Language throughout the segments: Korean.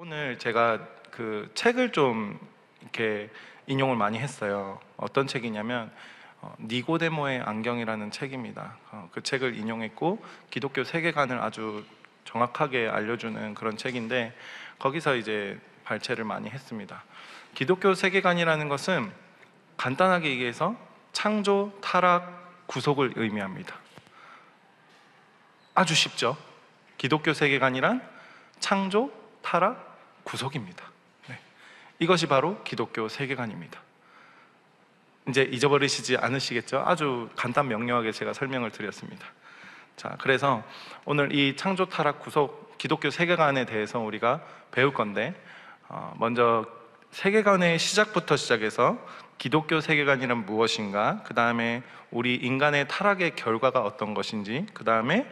오늘 제가 그 책을 좀 이렇게 인용을 많이 했어요. 어떤 책이냐면 니고데모의 안경이라는 책입니다. 그 책을 인용했고 기독교 세계관을 아주 정확하게 알려주는 그런 책인데 거기서 이제 발췌를 많이 했습니다. 기독교 세계관이라는 것은 간단하게 얘기해서 창조, 타락, 구속을 의미합니다. 아주 쉽죠? 기독교 세계관이란 창조, 타락, 구속입니다. 네. 이것이 바로 기독교 세계관입니다. 이제 잊어버리시지 않으시겠죠? 아주 간단 명료하게 제가 설명을 드렸습니다. 자, 그래서 오늘 이 창조, 타락, 구속, 기독교 세계관에 대해서 우리가 배울 건데 먼저 세계관의 시작부터 시작해서 기독교 세계관이란 무엇인가, 그 다음에 우리 인간의 타락의 결과가 어떤 것인지, 그 다음에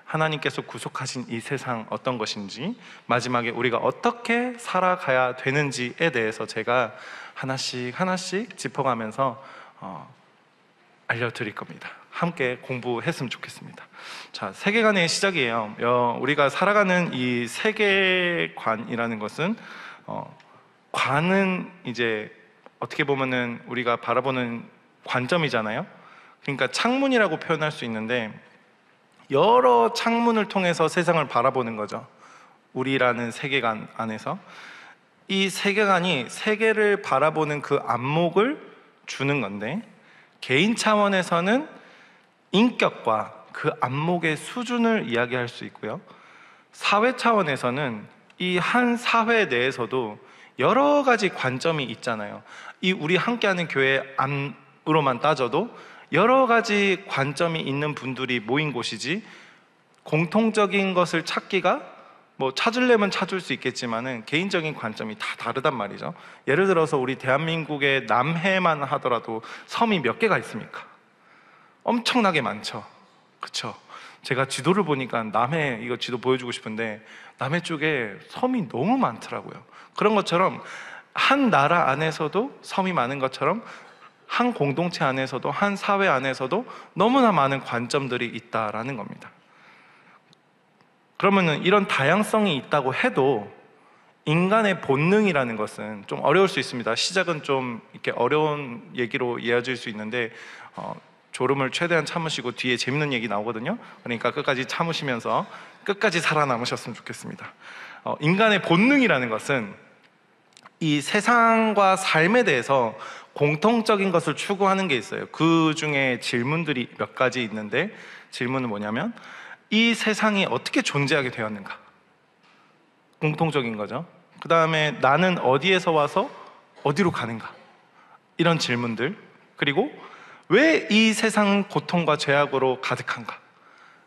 하나님께서 구속하신 이 세상 어떤 것인지, 마지막에 우리가 어떻게 살아가야 되는지에 대해서 제가 하나씩 짚어가면서 알려드릴 겁니다. 함께 공부했으면 좋겠습니다. 자, 세계관의 시작이에요. 우리가 살아가는 이 세계관이라는 것은 관은 이제 어떻게 보면은 우리가 바라보는 관점이잖아요. 그러니까 창문이라고 표현할 수 있는데 여러 창문을 통해서 세상을 바라보는 거죠. 우리라는 세계관 안에서 이 세계관이 세계를 바라보는 그 안목을 주는 건데, 개인 차원에서는 인격과 그 안목의 수준을 이야기할 수 있고요, 사회 차원에서는 이 한 사회 내에서도 여러 가지 관점이 있잖아요. 이 우리 함께하는 교회 안으로만 따져도 여러 가지 관점이 있는 분들이 모인 곳이지, 공통적인 것을 찾기가 뭐 찾으려면 찾을 수 있겠지만은 개인적인 관점이 다 다르단 말이죠. 예를 들어서 우리 대한민국의 남해만 하더라도 섬이 몇 개가 있습니까? 엄청나게 많죠. 그쵸? 제가 지도를 보니까 남해, 이거 지도 보여주고 싶은데 남해 쪽에 섬이 너무 많더라고요. 그런 것처럼 한 나라 안에서도 섬이 많은 것처럼 한 공동체 안에서도, 한 사회 안에서도 너무나 많은 관점들이 있다라는 겁니다. 그러면은 이런 다양성이 있다고 해도 인간의 본능이라는 것은 좀 어려울 수 있습니다. 시작은 좀 이렇게 어려운 얘기로 이어질 수 있는데 졸음을 최대한 참으시고 뒤에 재밌는 얘기 나오거든요. 그러니까 끝까지 참으시면서 끝까지 살아남으셨으면 좋겠습니다. 인간의 본능이라는 것은 이 세상과 삶에 대해서 공통적인 것을 추구하는 게 있어요. 그 중에 질문들이 몇 가지 있는데, 질문은 뭐냐면 이 세상이 어떻게 존재하게 되었는가, 공통적인 거죠. 그 다음에 나는 어디에서 와서 어디로 가는가, 이런 질문들. 그리고 왜 이 세상은 고통과 죄악으로 가득한가,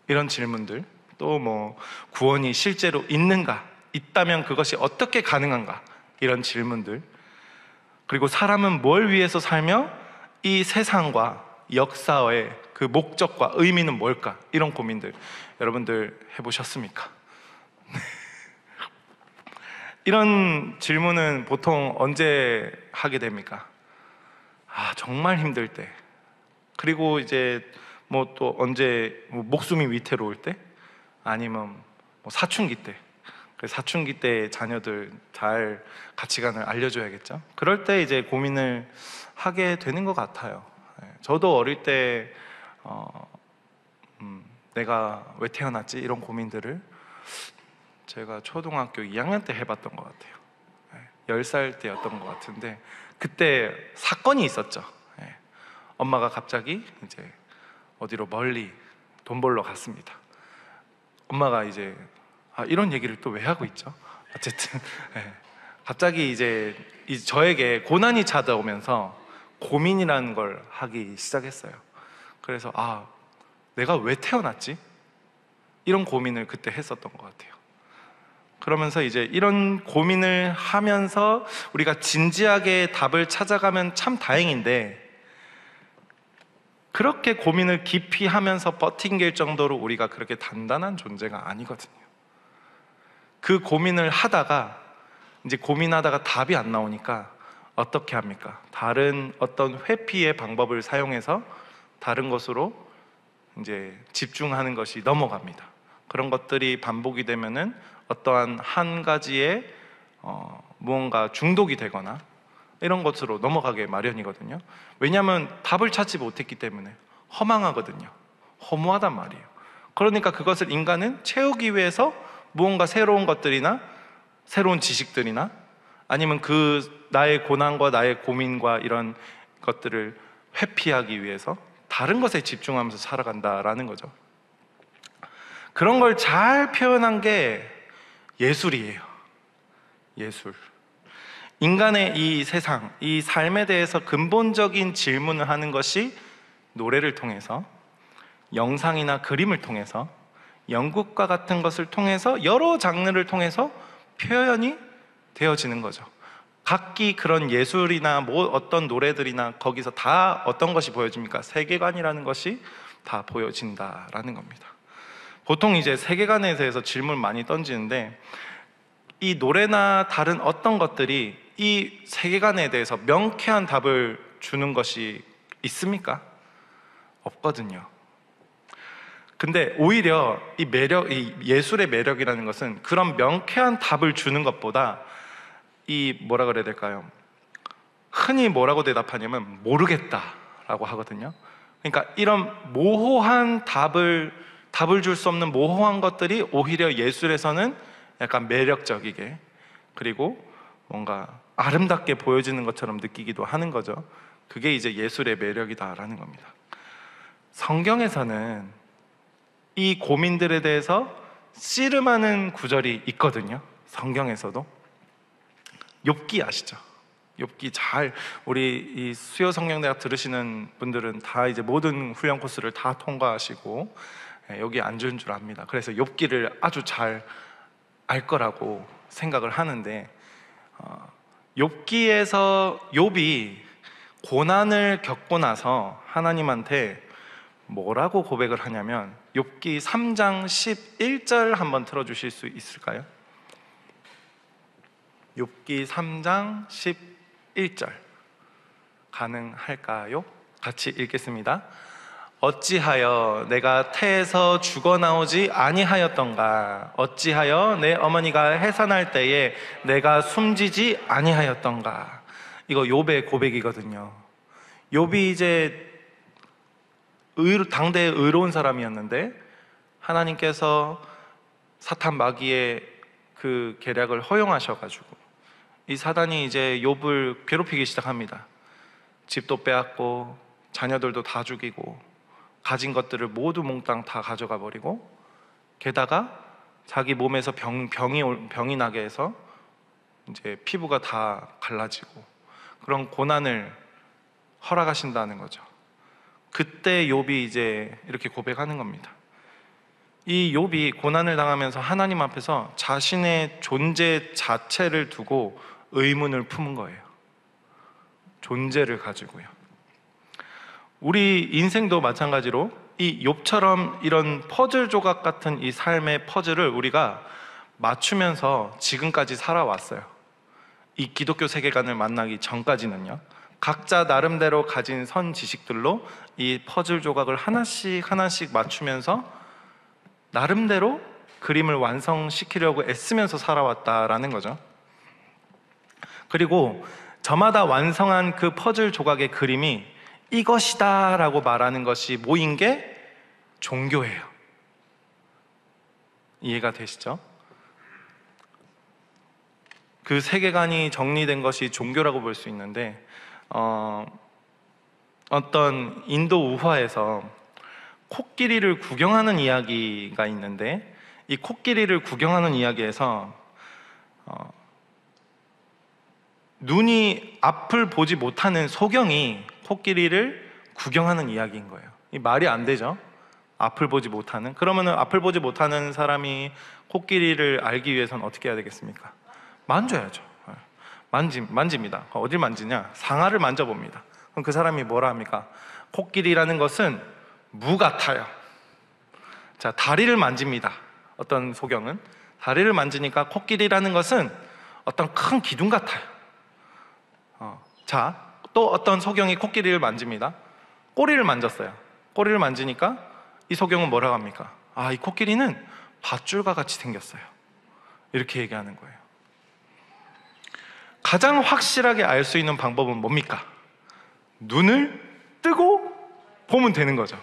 이런 질문들. 또 뭐 구원이 실제로 있는가, 있다면 그것이 어떻게 가능한가, 이런 질문들. 그리고 사람은 뭘 위해서 살며 이 세상과 역사의 그 목적과 의미는 뭘까, 이런 고민들 여러분들 해보셨습니까? 이런 질문은 보통 언제 하게 됩니까? 정말 힘들 때, 그리고 이제 뭐 또 언제 목숨이 위태로울 때, 아니면 뭐 사춘기 때, 사춘기 때 자녀들 잘 가치관을 알려줘야겠죠. 그럴 때 이제 고민을 하게 되는 것 같아요. 저도 어릴 때 내가 왜 태어났지, 이런 고민들을 제가 초등학교 2학년 때 해봤던 것 같아요. 10살 때였던 것 같은데 그때 사건이 있었죠. 엄마가 갑자기 이제 어디로 멀리 돈 벌러 갔습니다. 엄마가 이제 이런 얘기를 또 왜 하고 있죠? 어쨌든 갑자기 이제 저에게 고난이 찾아오면서 고민이라는 걸 하기 시작했어요. 그래서 내가 왜 태어났지? 이런 고민을 그때 했었던 것 같아요. 그러면서 이제 이런 고민을 하면서 우리가 진지하게 답을 찾아가면 참 다행인데, 그렇게 고민을 깊이 하면서 버팅길 정도로 우리가 그렇게 단단한 존재가 아니거든요. 그 고민을 하다가 이제 고민하다가 답이 안 나오니까 어떻게 합니까? 다른 어떤 회피의 방법을 사용해서 다른 것으로 이제 집중하는 것이 넘어갑니다. 그런 것들이 반복이 되면은 어떠한 한 가지의 무언가 중독이 되거나 이런 것으로 넘어가게 마련이거든요. 왜냐하면 답을 찾지 못했기 때문에 허망하거든요. 허무하단 말이에요. 그러니까 그것을 인간은 채우기 위해서 무언가 새로운 것들이나 새로운 지식들이나 아니면 그 나의 고난과 나의 고민과 이런 것들을 회피하기 위해서 다른 것에 집중하면서 살아간다라는 거죠. 그런 걸 잘 표현한 게 예술이에요. 예술. 인간의 이 세상, 이 삶에 대해서 근본적인 질문을 하는 것이 노래를 통해서, 영상이나 그림을 통해서, 연극과 같은 것을 통해서, 여러 장르를 통해서 표현이 되어지는 거죠. 각기 그런 예술이나 뭐 어떤 노래들이나 거기서 다 어떤 것이 보여집니까? 세계관이라는 것이 다 보여진다라는 겁니다. 보통 이제 세계관에 대해서 질문 많이 던지는데, 이 노래나 다른 어떤 것들이 이 세계관에 대해서 명쾌한 답을 주는 것이 있습니까? 없거든요. 근데 오히려 이 예술의 매력이라는 것은 그런 명쾌한 답을 주는 것보다 이 뭐라 그래야 될까요? 흔히 뭐라고 대답하냐면 모르겠다라고 하거든요. 그러니까 이런 모호한 답을 줄 수 없는 모호한 것들이 오히려 예술에서는 약간 매력적이게, 그리고 뭔가 아름답게 보여지는 것처럼 느끼기도 하는 거죠. 그게 이제 예술의 매력이다라는 겁니다. 성경에서는 이 고민들에 대해서 씨름하는 구절이 있거든요. 성경에서도. 욥기 아시죠? 욥기 잘, 우리 이 수요 성경대학 들으시는 분들은 다 이제 모든 훈련 코스를 다 통과하시고 여기 앉은 줄 압니다. 그래서 욥기를 아주 잘 알 거라고 생각을 하는데, 욥기에서 욥이 고난을 겪고 나서 하나님한테 뭐라고 고백을 하냐면, 욥기 3장 11절 한번 틀어주실 수 있을까요? 욥기 3장 11절 가능할까요? 같이 읽겠습니다. 어찌하여 내가 태에서 죽어나오지 아니하였던가? 어찌하여 내 어머니가 해산할 때에 내가 숨지지 아니하였던가? 이거 욥의 고백이거든요. 욥이 이제 당대에 의로운 사람이었는데 하나님께서 사탄 마귀의 그 계략을 허용하셔가지고 이 사단이 이제 욥을 괴롭히기 시작합니다. 집도 빼앗고 자녀들도 다 죽이고 가진 것들을 모두 몽땅 다 가져가 버리고, 게다가 자기 몸에서 병이 나게 해서 이제 피부가 다 갈라지고 그런 고난을 허락하신다는 거죠. 그때 욥이 이제 이렇게 고백하는 겁니다. 이 욥이 고난을 당하면서 하나님 앞에서 자신의 존재 자체를 두고 의문을 품은 거예요. 존재를 가지고요. 우리 인생도 마찬가지로 이 욥처럼 이런 퍼즐 조각 같은 이 삶의 퍼즐을 우리가 맞추면서 지금까지 살아왔어요. 이 기독교 세계관을 만나기 전까지는요. 각자 나름대로 가진 선 지식들로 이 퍼즐 조각을 하나씩 하나씩 맞추면서 나름대로 그림을 완성시키려고 애쓰면서 살아왔다라는 거죠. 그리고 저마다 완성한 그 퍼즐 조각의 그림이 이것이다 라고 말하는 것이 모인 게 종교예요. 이해가 되시죠? 그 세계관이 정리된 것이 종교라고 볼 수 있는데, 어떤 인도 우화에서 코끼리를 구경하는 이야기가 있는데, 이 코끼리를 구경하는 이야기에서 눈이 앞을 보지 못하는 소경이 코끼리를 구경하는 이야기인 거예요. 이 말이 안 되죠? 앞을 보지 못하는. 그러면은 앞을 보지 못하는 사람이 코끼리를 알기 위해서는 어떻게 해야 되겠습니까? 만져야죠. 만집니다. 어딜 만지냐? 상아를 만져봅니다. 그럼 그 사람이 뭐라 합니까? 코끼리라는 것은 무 같아요. 자, 다리를 만집니다. 어떤 소경은 다리를 만지니까 코끼리라는 것은 어떤 큰 기둥 같아요. 자, 또 어떤 소경이 코끼리를 만집니다. 꼬리를 만졌어요. 꼬리를 만지니까 이 소경은 뭐라고 합니까? 아, 이 코끼리는 밧줄과 같이 생겼어요. 이렇게 얘기하는 거예요. 가장 확실하게 알 수 있는 방법은 뭡니까? 눈을 뜨고 보면 되는 거죠.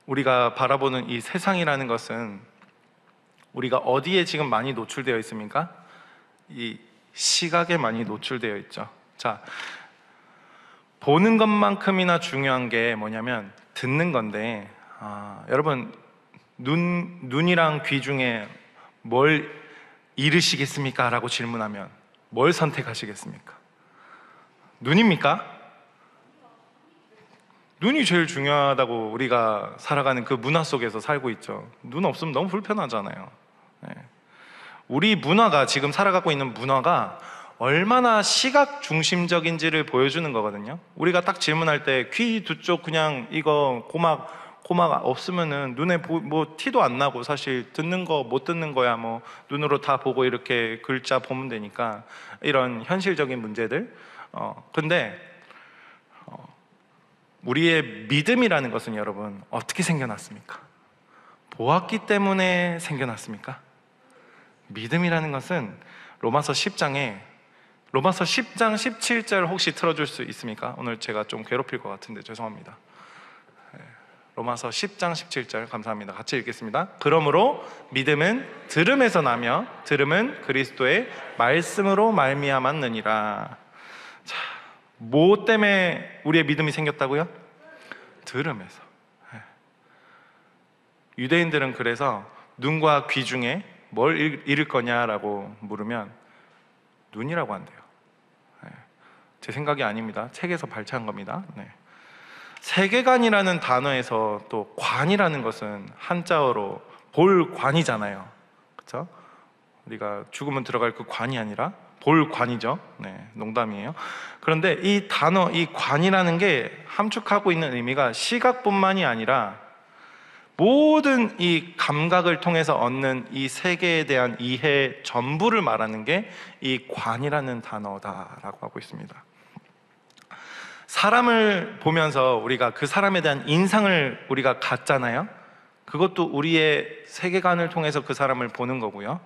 우리가 바라보는 이 세상이라는 것은 우리가 어디에 지금 많이 노출되어 있습니까? 이 시각에 많이 노출되어 있죠. 자, 보는 것만큼이나 중요한 게 뭐냐면 듣는 건데, 여러분 눈이랑 귀 중에 뭘 잃으시겠습니까? 라고 질문하면 뭘 선택하시겠습니까? 눈입니까? 눈이 제일 중요하다고 우리가 살아가는 그 문화 속에서 살고 있죠. 눈 없으면 너무 불편하잖아요. 네. 우리 문화가, 지금 살아가고 있는 문화가 얼마나 시각 중심적인지를 보여주는 거거든요. 우리가 딱 질문할 때 귀 두 쪽 그냥 이거 고막 없으면은 눈에 뭐 티도 안 나고, 사실 듣는 거 못 듣는 거야 뭐 눈으로 다 보고 이렇게 글자 보면 되니까, 이런 현실적인 문제들. 근데 우리의 믿음이라는 것은 여러분 어떻게 생겨났습니까? 보았기 때문에 생겨났습니까? 믿음이라는 것은 로마서 10장 17절 혹시 틀어줄 수 있습니까? 오늘 제가 좀 괴롭힐 것 같은데 죄송합니다. 로마서 10장 17절 감사합니다. 같이 읽겠습니다. 그러므로 믿음은 들음에서 나며 들음은 그리스도의 말씀으로 말미암았느니라. 자, 뭐 때문에 우리의 믿음이 생겼다고요? 들음에서. 유대인들은 그래서 눈과 귀 중에 뭘 잃을 거냐라고 물으면 눈이라고 한대요. 제 생각이 아닙니다. 책에서 발췌한 겁니다. 세계관이라는 단어에서 또 관이라는 것은 한자어로 볼관이잖아요. 그렇죠? 우리가 죽으면 들어갈 그 관이 아니라 볼관이죠. 농담이에요. 그런데 이 단어, 이 관이라는 게 함축하고 있는 의미가 시각뿐만이 아니라 모든 이 감각을 통해서 얻는 이 세계에 대한 이해 전부를 말하는 게 이 관이라는 단어다라고 하고 있습니다. 사람을 보면서 우리가 그 사람에 대한 인상을 우리가 갖잖아요. 그것도 우리의 세계관을 통해서 그 사람을 보는 거고요.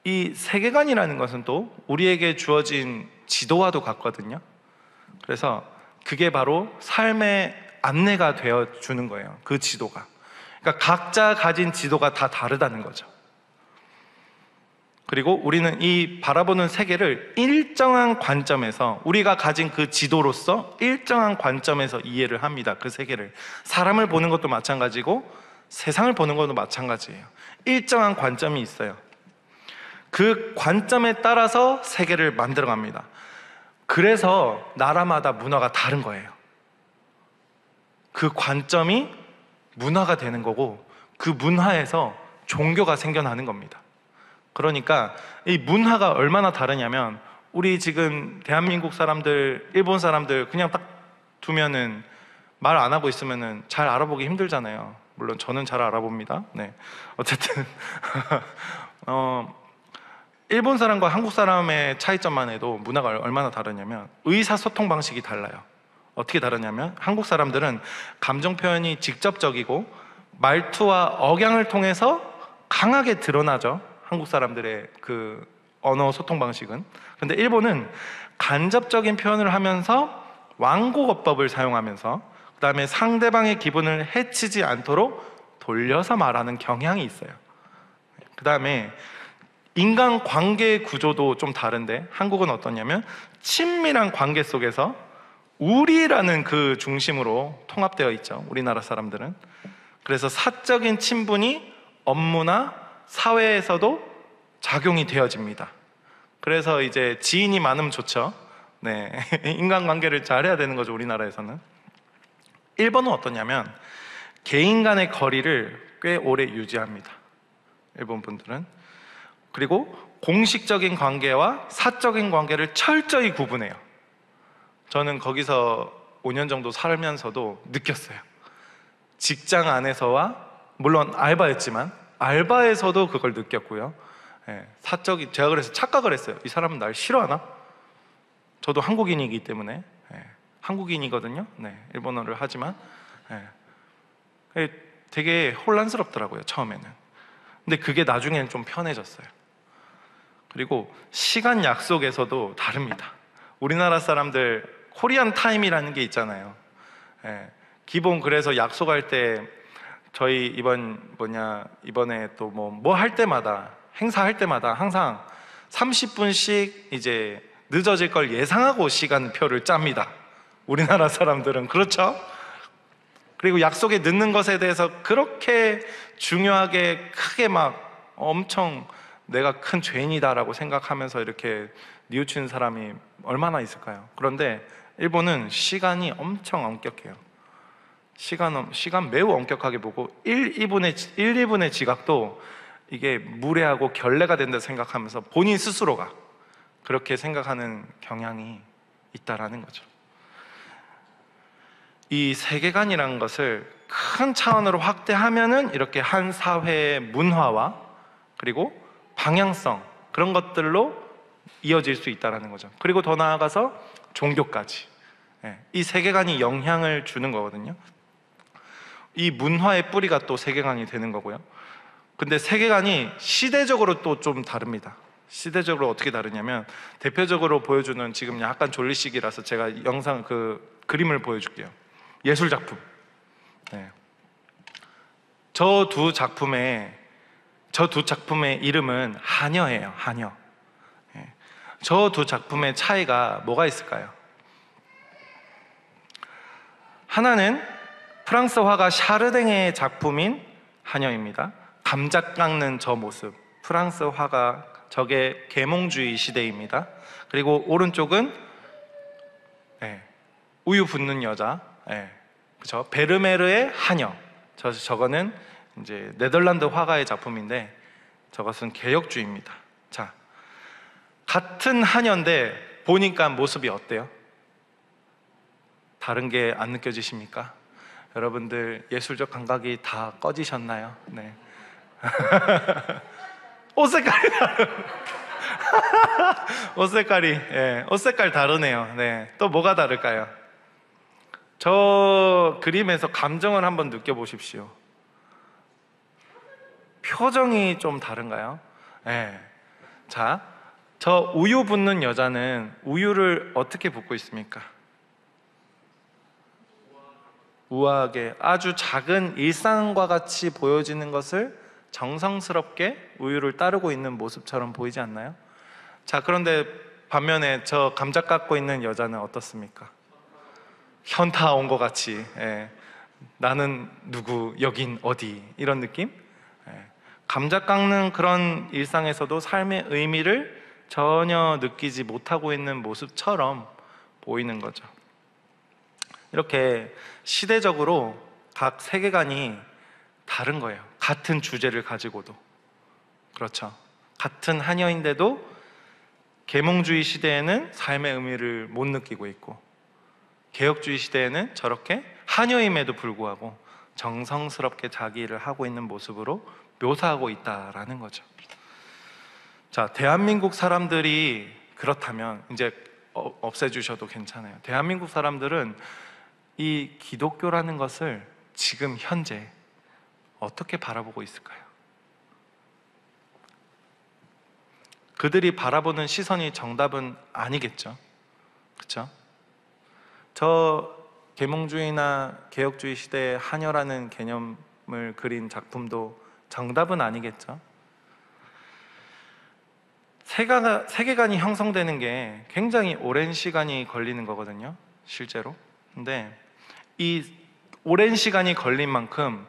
이 세계관이라는 것은 또 우리에게 주어진 지도와도 같거든요. 그래서 그게 바로 삶의 안내가 되어 주는 거예요. 그 지도가. 그러니까 각자 가진 지도가 다 다르다는 거죠. 그리고 우리는 이 바라보는 세계를 일정한 관점에서, 우리가 가진 그 지도로서 일정한 관점에서 이해를 합니다. 그 세계를. 사람을 보는 것도 마찬가지고 세상을 보는 것도 마찬가지예요. 일정한 관점이 있어요. 그 관점에 따라서 세계를 만들어갑니다. 그래서 나라마다 문화가 다른 거예요. 그 관점이 문화가 되는 거고, 그 문화에서 종교가 생겨나는 겁니다. 그러니까 이 문화가 얼마나 다르냐면, 우리 지금 대한민국 사람들, 일본 사람들 그냥 딱 두면은 말 안 하고 있으면은 잘 알아보기 힘들잖아요. 물론 저는 잘 알아봅니다. 어쨌든 일본 사람과 한국 사람의 차이점만 해도 문화가 얼마나 다르냐면, 의사소통 방식이 달라요. 어떻게 다르냐면, 한국 사람들은 감정 표현이 직접적이고 말투와 억양을 통해서 강하게 드러나죠. 한국 사람들의 그 언어 소통 방식은. 근데 일본은 간접적인 표현을 하면서 완곡어법을 사용하면서, 그 다음에 상대방의 기분을 해치지 않도록 돌려서 말하는 경향이 있어요. 그 다음에 인간관계 구조도 좀 다른데, 한국은 어떠냐면 친밀한 관계 속에서 우리라는 그 중심으로 통합되어 있죠. 우리나라 사람들은. 그래서 사적인 친분이 업무나 사회에서도 작용이 되어집니다. 그래서 이제 지인이 많으면 좋죠. 인간관계를 잘해야 되는 거죠, 우리나라에서는. 일본은 어떠냐면 개인 간의 거리를 꽤 오래 유지합니다. 일본 분들은. 그리고 공식적인 관계와 사적인 관계를 철저히 구분해요. 저는 거기서 5년 정도 살면서도 느꼈어요. 직장 안에서와, 물론 알바였지만 알바에서도 그걸 느꼈고요. 제가 그래서 착각을 했어요. 이 사람은 날 싫어하나? 저도 한국인이기 때문에. 한국인이거든요. 일본어를 하지만. 되게 혼란스럽더라고요, 처음에는. 근데 그게 나중에는 좀 편해졌어요. 그리고 시간 약속에서도 다릅니다. 우리나라 사람들 코리안 타임이라는 게 있잖아요. 예, 기본 그래서 약속할 때 저희 이번에 또 뭐 할 때마다 행사할 때마다 항상 30분씩 이제 늦어질 걸 예상하고 시간표를 짭니다. 우리나라 사람들은 그렇죠? 그리고 약속에 늦는 것에 대해서 그렇게 중요하게 크게 막 엄청 내가 큰 죄인이다라고 생각하면서 이렇게 뉘우치는 사람이 얼마나 있을까요? 그런데 일본은 시간이 엄청 엄격해요. 시간 매우 엄격하게 보고 1, 2분의 지각도 이게 무례하고 결례가 된다 생각하면서 본인 스스로가 그렇게 생각하는 경향이 있다라는 거죠. 이 세계관이라는 것을 큰 차원으로 확대하면은 이렇게 한 사회의 문화와 그리고 방향성 그런 것들로 이어질 수 있다는 거죠. 그리고 더 나아가서 종교까지 이 세계관이 영향을 주는 거거든요. 이 문화의 뿌리가 또 세계관이 되는 거고요. 근데 세계관이 시대적으로 또 좀 다릅니다. 시대적으로 어떻게 다르냐면 대표적으로 보여주는, 지금 약간 졸리시기라서 제가 영상 그림을 보여줄게요. 예술 작품. 저 두 작품의 이름은 하녀예요. 하녀. 저 두 작품의 차이가 뭐가 있을까요? 하나는 프랑스 화가 샤르댕의 작품인 하녀입니다. 감자 깎는 저 모습, 프랑스 화가 저게 계몽주의 시대입니다. 그리고 오른쪽은 우유 붓는 여자, 그렇죠? 베르메르의 하녀. 저거는 이제 네덜란드 화가의 작품인데 저것은 개혁주의입니다. 자, 같은 하녀인데 보니까 모습이 어때요? 다른 게 안 느껴지십니까? 여러분들 예술적 감각이 다 꺼지셨나요? 네. 옷 색깔이 옷 색깔 다르네요. 네. 또 뭐가 다를까요? 저 그림에서 감정을 한번 느껴보십시오. 표정이 좀 다른가요? 네. 자, 저 우유 붓는 여자는 우유를 어떻게 붓고 있습니까? 우아하게 아주 작은 일상과 같이 보여지는 것을 정성스럽게 우유를 따르고 있는 모습처럼 보이지 않나요? 자, 그런데 반면에 저 감자 깎고 있는 여자는 어떻습니까? 현타 온 것 같이, 나는 누구, 여긴 어디, 이런 느낌? 감자 깎는 그런 일상에서도 삶의 의미를 전혀 느끼지 못하고 있는 모습처럼 보이는 거죠. 이렇게 시대적으로 각 세계관이 다른 거예요. 같은 주제를 가지고도. 그렇죠. 같은 하녀인데도 계몽주의 시대에는 삶의 의미를 못 느끼고 있고, 개혁주의 시대에는 저렇게 하녀임에도 불구하고 정성스럽게 자기 일을 하고 있는 모습으로 묘사하고 있다라는 거죠. 자, 대한민국 사람들이 그렇다면 이제 없애주셔도 괜찮아요. 대한민국 사람들은 이 기독교라는 것을 지금 현재 어떻게 바라보고 있을까요? 그들이 바라보는 시선이 정답은 아니겠죠. 그렇죠? 저 계몽주의나 개혁주의 시대의 하녀라는 개념을 그린 작품도 정답은 아니겠죠. 세계관이 형성되는 게 굉장히 오랜 시간이 걸리는 거거든요, 실제로. 근데 이 오랜 시간이 걸린 만큼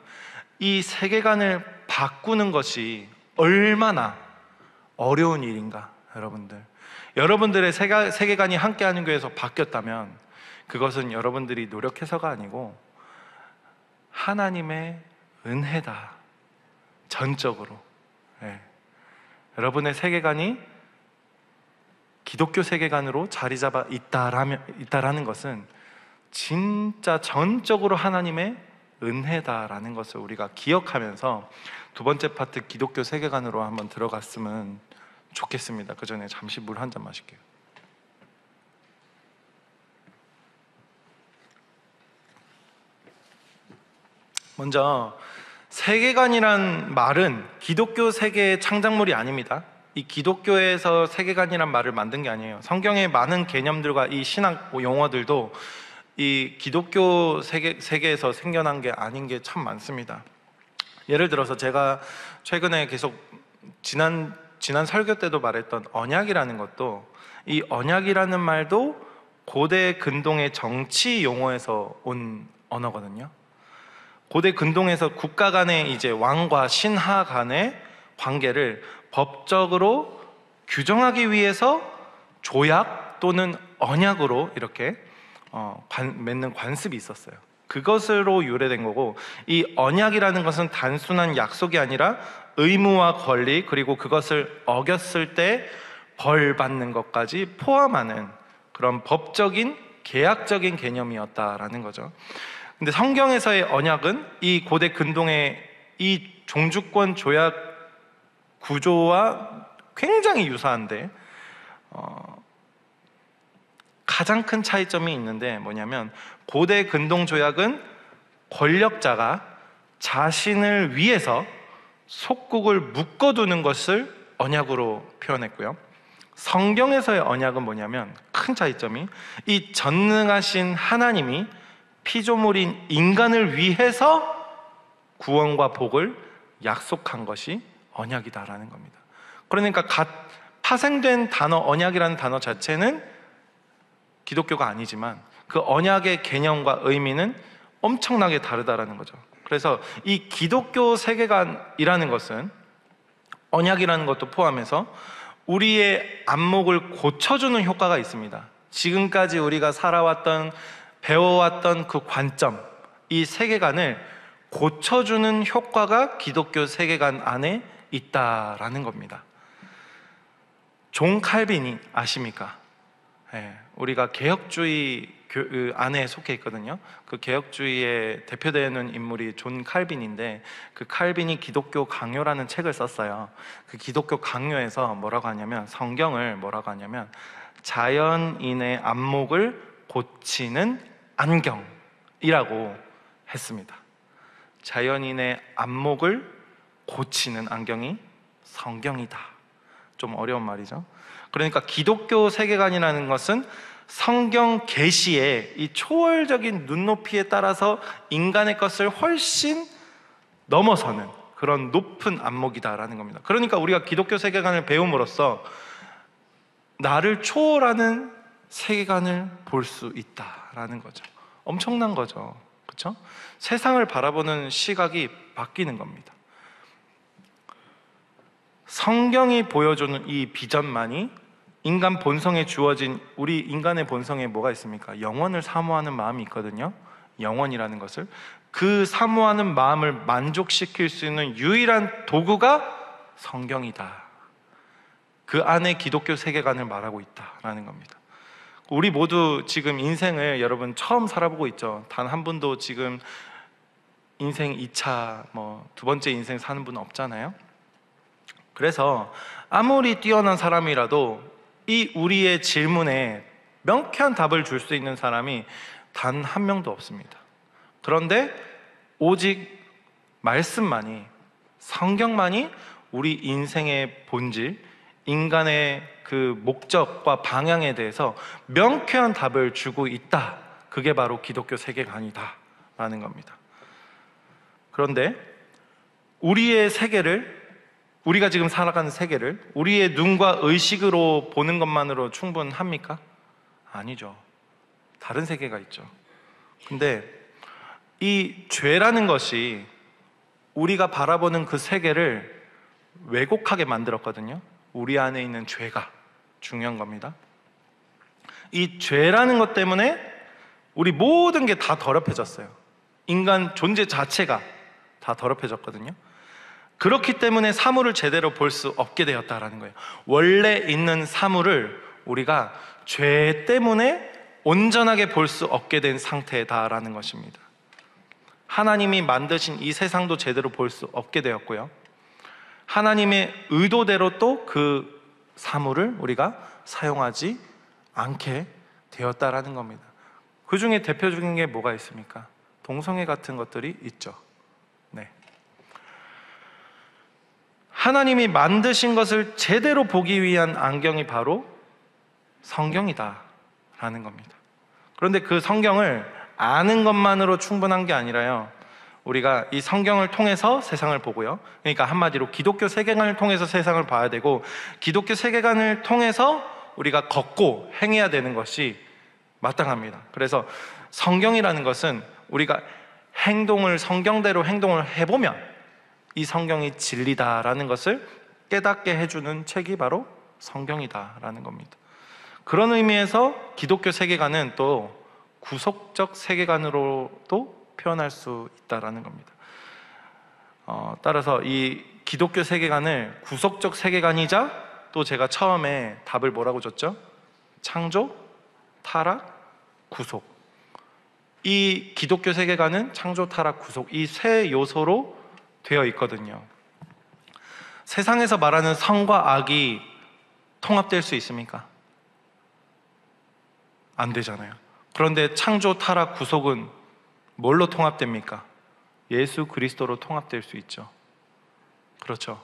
이 세계관을 바꾸는 것이 얼마나 어려운 일인가. 여러분들의 세계관이 함께하는 교회에서 바뀌었다면 그것은 여러분들이 노력해서가 아니고 하나님의 은혜다. 전적으로. 여러분의 세계관이 기독교 세계관으로 자리 잡아 있다라는 것은 진짜 전적으로 하나님의 은혜다라는 것을 우리가 기억하면서 두 번째 파트 기독교 세계관으로 한번 들어갔으면 좋겠습니다. 그 전에 잠시 물 한 잔 마실게요. 먼저 세계관이란 말은 기독교 세계의 창작물이 아닙니다. 이 기독교에서 세계관이란 말을 만든 게 아니에요. 성경의 많은 개념들과 이 신학 용어들도 이 기독교 세계에서 생겨난 게 아닌 게 참 많습니다. 예를 들어서 제가 최근에 계속 지난 설교 때도 말했던 언약이라는 것도, 이 언약이라는 말도 고대 근동의 정치 용어에서 온 언어거든요. 고대 근동에서 국가 간의 이제 왕과 신하 간의 관계를 법적으로 규정하기 위해서 조약 또는 언약으로 이렇게 맺는 관습이 있었어요. 그것으로 유래된 거고, 이 언약이라는 것은 단순한 약속이 아니라 의무와 권리, 그리고 그것을 어겼을 때 벌 받는 것까지 포함하는 그런 법적인 계약적인 개념이었다라는 거죠. 근데 성경에서의 언약은 이 고대 근동의 이 종주권 조약 구조와 굉장히 유사한데 가장 큰 차이점이 있는데 뭐냐면, 고대 근동 조약은 권력자가 자신을 위해서 속국을 묶어두는 것을 언약으로 표현했고요. 성경에서의 언약은 뭐냐면, 큰 차이점이 이 전능하신 하나님이 피조물인 인간을 위해서 구원과 복을 약속한 것이 언약이다라는 겁니다. 그러니까 파생된 단어 언약이라는 단어 자체는 기독교가 아니지만 그 언약의 개념과 의미는 엄청나게 다르다라는 거죠. 그래서 이 기독교 세계관이라는 것은 언약이라는 것도 포함해서 우리의 안목을 고쳐주는 효과가 있습니다. 지금까지 우리가 살아왔던, 배워왔던 그 관점, 이 세계관을 고쳐주는 효과가 기독교 세계관 안에 있다라는 겁니다. 존 칼빈이 아십니까? 우리가 개혁주의 안에 속해 있거든요. 그 개혁주의의 대표되는 인물이 존 칼빈인데, 그 칼빈이 기독교 강요라는 책을 썼어요. 그 기독교 강요에서 뭐라고 하냐면, 성경을 뭐라고 하냐면 자연인의 안목을 고치는 안경이라고 했습니다. 자연인의 안목을 고치는 안경이 성경이다. 좀 어려운 말이죠. 그러니까 기독교 세계관이라는 것은 성경 계시의 이 초월적인 눈높이에 따라서 인간의 것을 훨씬 넘어서는 그런 높은 안목이다라는 겁니다. 그러니까 우리가 기독교 세계관을 배움으로써 나를 초월하는 세계관을 볼 수 있다라는 거죠. 엄청난 거죠. 그렇죠? 세상을 바라보는 시각이 바뀌는 겁니다. 성경이 보여주는 이 비전만이 인간 본성에 주어진, 우리 인간의 본성에 뭐가 있습니까? 영원을 사모하는 마음이 있거든요. 영원이라는 것을, 그 사모하는 마음을 만족시킬 수 있는 유일한 도구가 성경이다. 그 안에 기독교 세계관을 말하고 있다라는 겁니다. 우리 모두 지금 인생을 여러분 처음 살아보고 있죠. 단 한 분도 지금 인생 2차, 두 번째 인생 사는 분은 없잖아요. 그래서 아무리 뛰어난 사람이라도 이 우리의 질문에 명쾌한 답을 줄 수 있는 사람이 단 한 명도 없습니다. 그런데 오직 말씀만이, 성경만이 우리 인생의 본질, 인간의 그 목적과 방향에 대해서 명쾌한 답을 주고 있다. 그게 바로 기독교 세계관이다 라는 겁니다. 그런데 우리의 세계를, 우리가 지금 살아가는 세계를 우리의 눈과 의식으로 보는 것만으로 충분합니까? 아니죠. 다른 세계가 있죠. 근데 이 죄라는 것이 우리가 바라보는 그 세계를 왜곡하게 만들었거든요. 우리 안에 있는 죄가 중요한 겁니다. 이 죄라는 것 때문에 우리 모든 게 다 더럽혀졌어요. 인간 존재 자체가 다 더럽혀졌거든요. 그렇기 때문에 사물을 제대로 볼 수 없게 되었다라는 거예요. 원래 있는 사물을 우리가 죄 때문에 온전하게 볼 수 없게 된 상태다라는 것입니다. 하나님이 만드신 이 세상도 제대로 볼 수 없게 되었고요. 하나님의 의도대로 또 그 사물을 우리가 사용하지 않게 되었다라는 겁니다. 그 중에 대표적인 게 뭐가 있습니까? 동성애 같은 것들이 있죠. 네. 하나님이 만드신 것을 제대로 보기 위한 안경이 바로 성경이다라는 겁니다. 그런데 그 성경을 아는 것만으로 충분한 게 아니라요, 우리가 이 성경을 통해서 세상을 보고요, 그러니까 한마디로 기독교 세계관을 통해서 세상을 봐야 되고, 기독교 세계관을 통해서 우리가 걷고 행해야 되는 것이 마땅합니다. 그래서 성경이라는 것은 우리가 성경대로 행동을 해보면 이 성경이 진리다라는 것을 깨닫게 해주는 책이 바로 성경이다라는 겁니다. 그런 의미에서 기독교 세계관은 또 구속적 세계관으로도 표현할 수 있다라는 겁니다. 따라서 이 기독교 세계관을 구속적 세계관이자, 또 제가 처음에 답을 뭐라고 줬죠? 창조, 타락, 구속. 이 기독교 세계관은 창조, 타락, 구속, 이 세 요소로 되어 있거든요. 세상에서 말하는 선과 악이 통합될 수 있습니까? 안 되잖아요. 그런데 창조, 타락, 구속은 뭘로 통합됩니까? 예수 그리스도로 통합될 수 있죠. 그렇죠.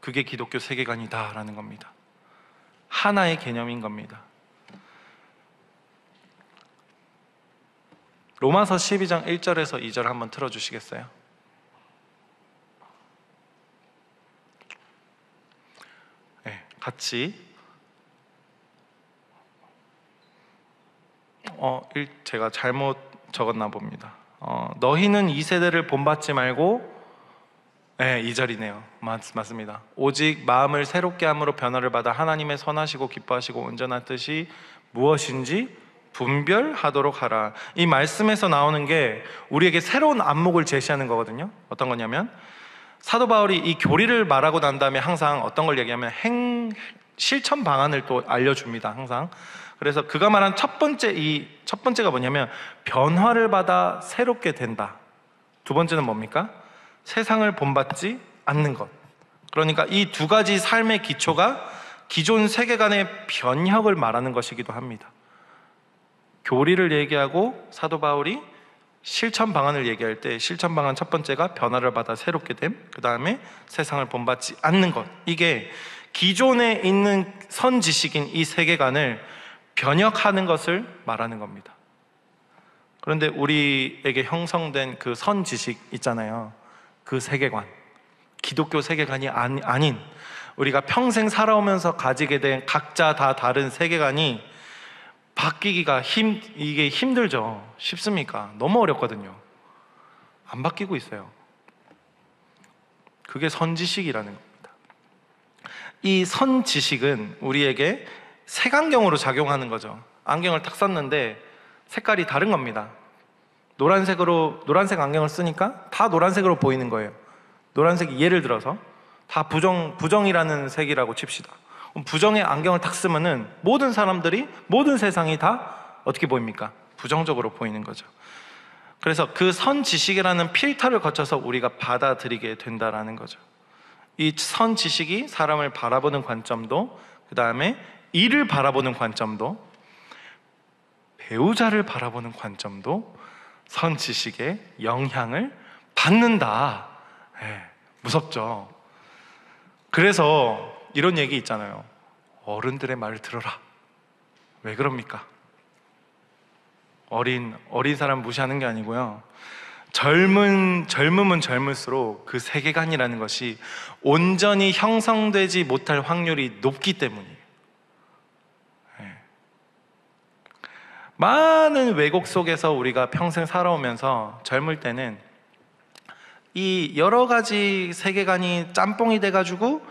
그게 기독교 세계관이다라는 겁니다. 하나의 개념인 겁니다. 로마서 12장 1절에서 2절 한번 틀어주시겠어요? 네, 같이. 제가 잘못 적었나 봅니다. 너희는 이 세대를 본받지 말고, 네, 2절이네요. 맞습니다. 오직 마음을 새롭게 함으로 변화를 받아 하나님의 선하시고 기뻐하시고 온전한 뜻이 무엇인지 분별하도록 하라. 이 말씀에서 나오는 게 우리에게 새로운 안목을 제시하는 거거든요. 어떤 거냐면, 사도 바울이 이 교리를 말하고 난 다음에 항상 어떤 걸 얘기하면 실천 방안을 또 알려줍니다. 항상. 그래서 그가 말한 첫 번째가 뭐냐면 변화를 받아 새롭게 된다. 두 번째는 뭡니까? 세상을 본받지 않는 것. 그러니까 이 두 가지 삶의 기초가 기존 세계관의 변혁을 말하는 것이기도 합니다. 교리를 얘기하고 사도 바울이 실천 방안을 얘기할 때, 실천 방안 첫 번째가 변화를 받아 새롭게 됨, 그 다음에 세상을 본받지 않는 것. 이게 기존에 있는 선지식인 이 세계관을 변혁하는 것을 말하는 겁니다. 그런데 우리에게 형성된 그 선지식 있잖아요. 그 세계관, 기독교 세계관이 아닌, 우리가 평생 살아오면서 가지게 된 각자 다 다른 세계관이 바뀌기가 이게 힘들죠. 쉽습니까? 너무 어렵거든요. 안 바뀌고 있어요. 그게 선지식이라는 겁니다. 이 선지식은 우리에게 색안경으로 작용하는 거죠. 안경을 딱 썼는데 색깔이 다른 겁니다. 노란색 안경을 쓰니까 다 노란색으로 보이는 거예요. 노란색이, 예를 들어서 다 부정이라는 색이라고 칩시다. 부정의 안경을 딱 쓰면은 모든 사람들이, 모든 세상이 다 어떻게 보입니까? 부정적으로 보이는 거죠. 그래서 그 선지식이라는 필터를 거쳐서 우리가 받아들이게 된다라는 거죠. 이 선지식이 사람을 바라보는 관점도, 그 다음에 일을 바라보는 관점도, 배우자를 바라보는 관점도 선지식의 영향을 받는다. 무섭죠. 그래서 이런 얘기 있잖아요. 어른들의 말을 들어라. 왜 그럽니까? 어린 사람 무시하는 게 아니고요, 젊으면 젊을수록 그 세계관이라는 것이 온전히 형성되지 못할 확률이 높기 때문이에요. 많은 왜곡 속에서 우리가 평생 살아오면서 젊을 때는 이 여러 가지 세계관이 짬뽕이 돼가지고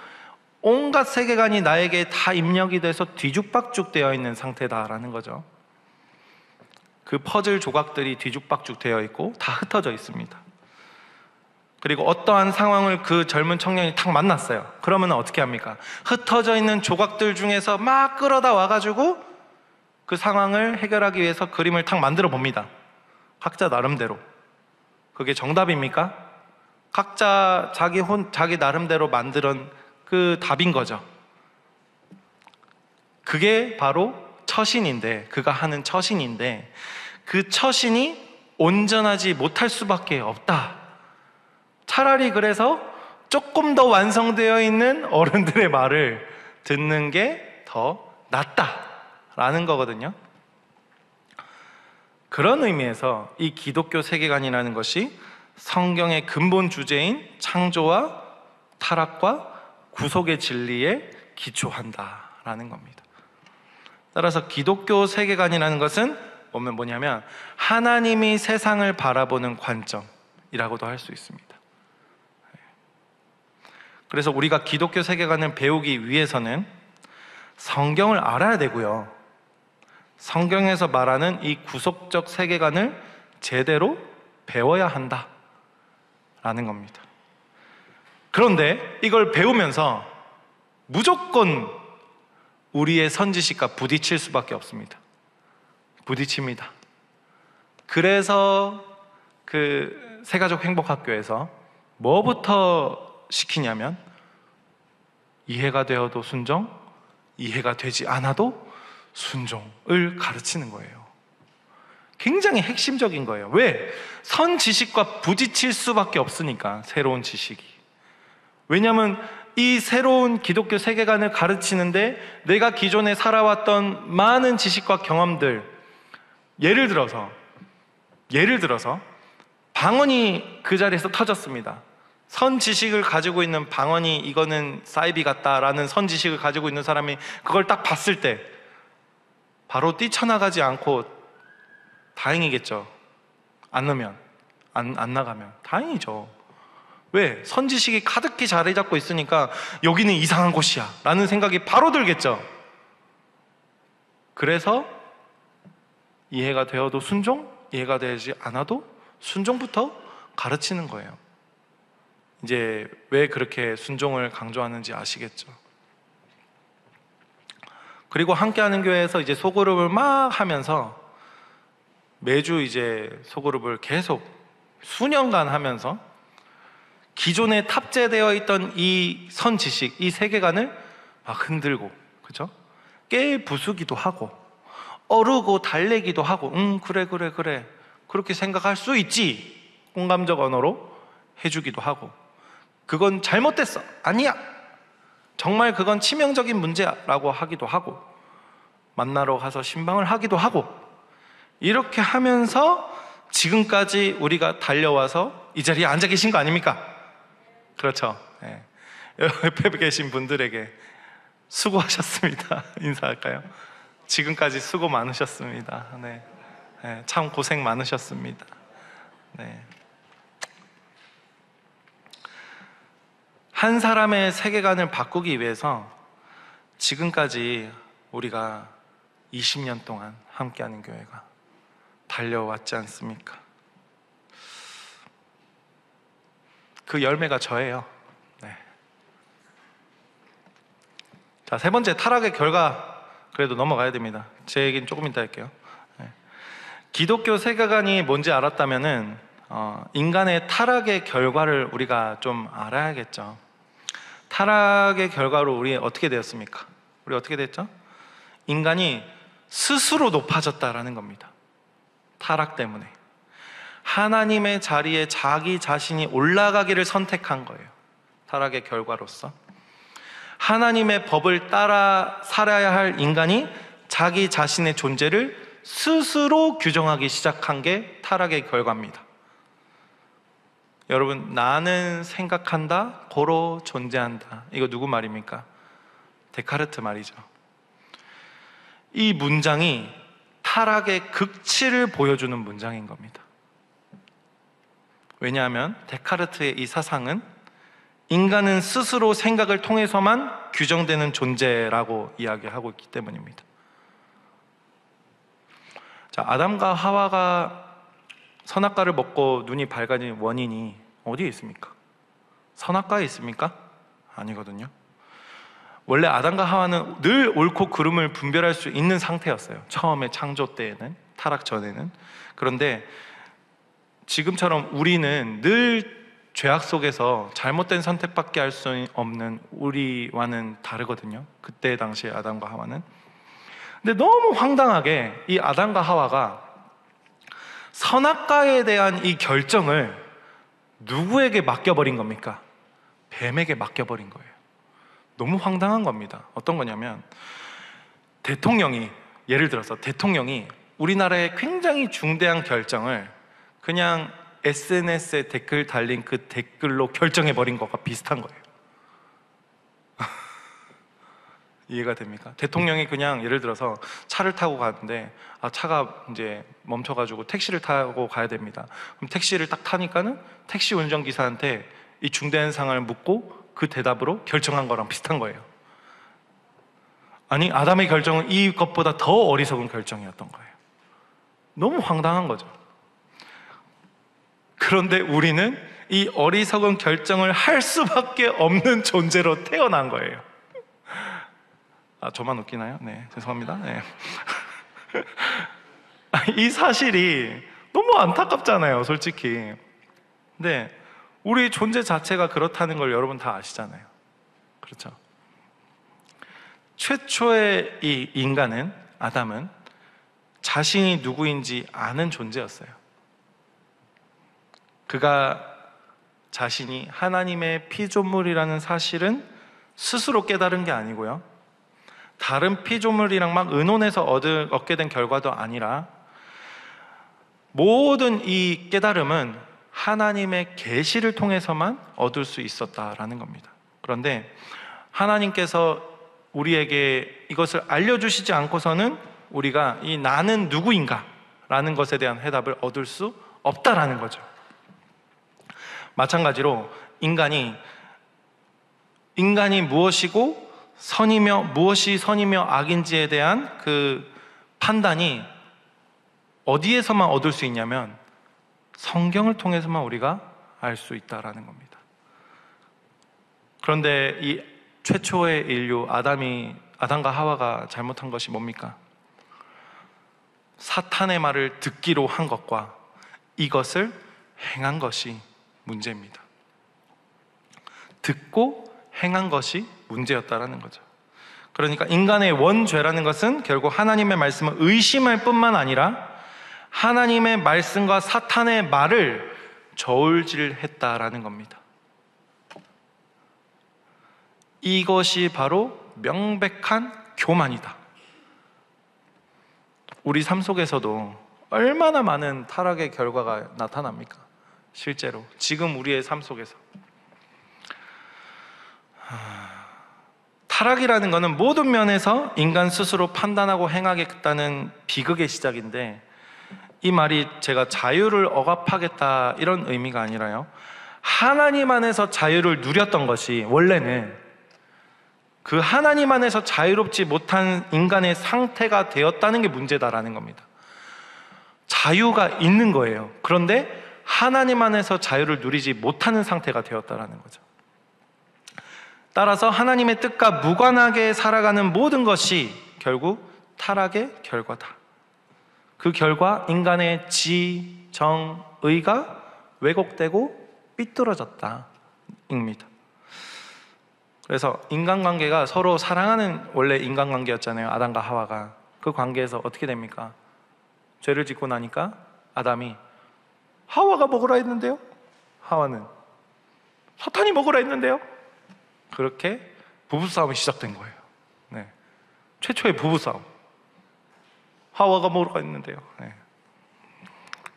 온갖 세계관이 나에게 다 입력이 돼서 뒤죽박죽 되어 있는 상태다라는 거죠. 그 퍼즐 조각들이 뒤죽박죽 되어 있고 다 흩어져 있습니다. 그리고 어떠한 상황을 그 젊은 청년이 탁 만났어요. 그러면 어떻게 합니까? 흩어져 있는 조각들 중에서 막 끌어다 와가지고 그 상황을 해결하기 위해서 그림을 탁 만들어 봅니다. 각자 나름대로. 그게 정답입니까? 각자 자기 나름대로 만든 그 답인 거죠. 그게 바로 처신인데, 그가 하는 처신인데, 그 처신이 온전하지 못할 수밖에 없다. 차라리 그래서 조금 더 완성되어 있는 어른들의 말을 듣는 게 더 낫다라는 거거든요. 그런 의미에서 이 기독교 세계관이라는 것이 성경의 근본 주제인 창조와 타락과 구속의 진리에 기초한다라는 겁니다. 따라서 기독교 세계관이라는 것은 보면 뭐냐면 하나님이 세상을 바라보는 관점이라고도 할 수 있습니다. 그래서 우리가 기독교 세계관을 배우기 위해서는 성경을 알아야 되고요, 성경에서 말하는 이 구속적 세계관을 제대로 배워야 한다라는 겁니다. 그런데 이걸 배우면서 무조건 우리의 선지식과 부딪힐 수밖에 없습니다. 부딪힙니다. 그래서 그 새가족 행복학교에서 뭐부터 시키냐면 이해가 되어도 순종, 이해가 되지 않아도 순종을 가르치는 거예요. 굉장히 핵심적인 거예요. 왜? 선지식과 부딪힐 수밖에 없으니까, 새로운 지식이. 왜냐하면 이 새로운 기독교 세계관을 가르치는데 내가 기존에 살아왔던 많은 지식과 경험들, 예를 들어서 방언이 그 자리에서 터졌습니다. 선지식을 가지고 있는 방언이 이거는 사이비 같다라는 선지식을 가지고 있는 사람이 그걸 딱 봤을 때 바로 뛰쳐나가지 않고 다행이겠죠. 안 나가면 다행이죠. 왜? 선지식이 가득히 자리 잡고 있으니까 여기는 이상한 곳이야 라는 생각이 바로 들겠죠. 그래서 이해가 되어도 순종, 이해가 되지 않아도 순종부터 가르치는 거예요. 이제 왜 그렇게 순종을 강조하는지 아시겠죠? 그리고 함께하는 교회에서 이제 소그룹을 막 하면서 매주 이제 소그룹을 계속 수년간 하면서 기존에 탑재되어 있던 이 선지식, 이 세계관을 막 흔들고, 그죠? 깨 부수기도 하고, 어르고 달래기도 하고, 그래. 그렇게 생각할 수 있지. 공감적 언어로 해주기도 하고, 그건 잘못됐어. 아니야. 정말 그건 치명적인 문제라고 하기도 하고, 만나러 가서 신방을 하기도 하고, 이렇게 하면서 지금까지 우리가 달려와서 이 자리에 앉아 계신 거 아닙니까? 그렇죠. 네. 옆에 계신 분들에게 수고하셨습니다. 인사할까요? 지금까지 수고 많으셨습니다. 네. 네, 참 고생 많으셨습니다. 네. 한 사람의 세계관을 바꾸기 위해서 지금까지 우리가 20년 동안 함께하는 교회가 달려왔지 않습니까? 그 열매가 저예요. 네. 자, 세 번째, 타락의 결과. 그래도 넘어가야 됩니다. 제 얘기는 조금 이따 할게요. 네. 기독교 세계관이 뭔지 알았다면은 인간의 타락의 결과를 우리가 좀 알아야겠죠. 타락의 결과로 우리 어떻게 되었습니까? 우리 어떻게 됐죠? 인간이 스스로 높아졌다라는 겁니다. 타락 때문에 하나님의 자리에 자기 자신이 올라가기를 선택한 거예요. 타락의 결과로서 하나님의 법을 따라 살아야 할 인간이 자기 자신의 존재를 스스로 규정하기 시작한 게 타락의 결과입니다. 여러분, 나는 생각한다, 고로 존재한다. 이거 누구 말입니까? 데카르트 말이죠. 이 문장이 타락의 극치를 보여주는 문장인 겁니다. 왜냐하면 데카르트의 이 사상은 인간은 스스로 생각을 통해서만 규정되는 존재라고 이야기하고 있기 때문입니다. 자, 아담과 하와가 선악과를 먹고 눈이 밝아진 원인이 어디에 있습니까? 선악과에 있습니까? 아니거든요. 원래 아담과 하와는 늘 옳고 그름을 분별할 수 있는 상태였어요. 처음에 창조 때에는, 타락 전에는. 그런데 지금처럼 우리는 늘 죄악 속에서 잘못된 선택밖에 할 수 없는 우리와는 다르거든요. 그때 당시에 아담과 하와는. 근데 너무 황당하게 이 아담과 하와가 선악과에 대한 이 결정을 누구에게 맡겨버린 겁니까? 뱀에게 맡겨버린 거예요. 너무 황당한 겁니다. 어떤 거냐면 대통령이, 예를 들어서 대통령이 우리나라의 굉장히 중대한 결정을 그냥 SNS에 댓글 달린 그 댓글로 결정해버린 것과 비슷한 거예요. 이해가 됩니까? 대통령이 그냥 예를 들어서 차를 타고 가는데 차가 이제 멈춰가지고 택시를 타고 가야 됩니다. 그럼 택시를 딱 타니까는 택시 운전기사한테 이 중대한 상황을 묻고 그 대답으로 결정한 거랑 비슷한 거예요. 아니, 아담의 결정은 이것보다 더 어리석은 결정이었던 거예요. 너무 황당한 거죠. 그런데 우리는 이 어리석은 결정을 할 수밖에 없는 존재로 태어난 거예요. 저만 웃기나요? 네, 죄송합니다. 네. 이 사실이 너무 안타깝잖아요, 솔직히. 근데 우리 존재 자체가 그렇다는 걸 여러분 다 아시잖아요. 그렇죠? 최초의 이 인간은, 아담은 자신이 누구인지 아는 존재였어요. 그가 자신이 하나님의 피조물이라는 사실은 스스로 깨달은 게 아니고요, 다른 피조물이랑 막 의논해서 얻게 된 결과도 아니라 모든 이 깨달음은 하나님의 계시를 통해서만 얻을 수 있었다라는 겁니다. 그런데 하나님께서 우리에게 이것을 알려주시지 않고서는 우리가 이 나는 누구인가 라는 것에 대한 해답을 얻을 수 없다라는 거죠. 마찬가지로 인간이 무엇이고 무엇이 선이며 악인지에 대한 그 판단이 어디에서만 얻을 수 있냐면 성경을 통해서만 우리가 알 수 있다라는 겁니다. 그런데 이 최초의 인류 아담과 하와가 잘못한 것이 뭡니까? 사탄의 말을 듣기로 한 것과 이것을 행한 것이 문제입니다. 듣고 행한 것이 문제였다라는 거죠. 그러니까 인간의 원죄라는 것은 결국 하나님의 말씀을 의심할 뿐만 아니라 하나님의 말씀과 사탄의 말을 저울질했다라는 겁니다. 이것이 바로 명백한 교만이다. 우리 삶 속에서도 얼마나 많은 타락의 결과가 나타납니까? 실제로 지금 우리의 삶 속에서 타락이라는 것은 모든 면에서 인간 스스로 판단하고 행하겠다는 비극의 시작인데, 이 말이 제가 자유를 억압하겠다 이런 의미가 아니라요, 하나님 안에서 자유를 누렸던 것이 원래는 그 하나님 안에서 자유롭지 못한 인간의 상태가 되었다는 게 문제다라는 겁니다. 자유가 있는 거예요. 그런데 하나님 안에서 자유를 누리지 못하는 상태가 되었다라는 거죠. 따라서 하나님의 뜻과 무관하게 살아가는 모든 것이 결국 타락의 결과다. 그 결과 인간의 지, 정, 의가 왜곡되고 삐뚤어졌다입니다. 그래서 인간관계가 서로 사랑하는 원래 인간관계였잖아요. 아담과 하와가. 그 관계에서 어떻게 됩니까? 죄를 짓고 나니까 아담이 하와가 먹으라 했는데요, 하와는 사탄이 먹으라 했는데요. 그렇게 부부싸움이 시작된 거예요. 네. 최초의 부부싸움. 하와가 먹으라 했는데요. 네.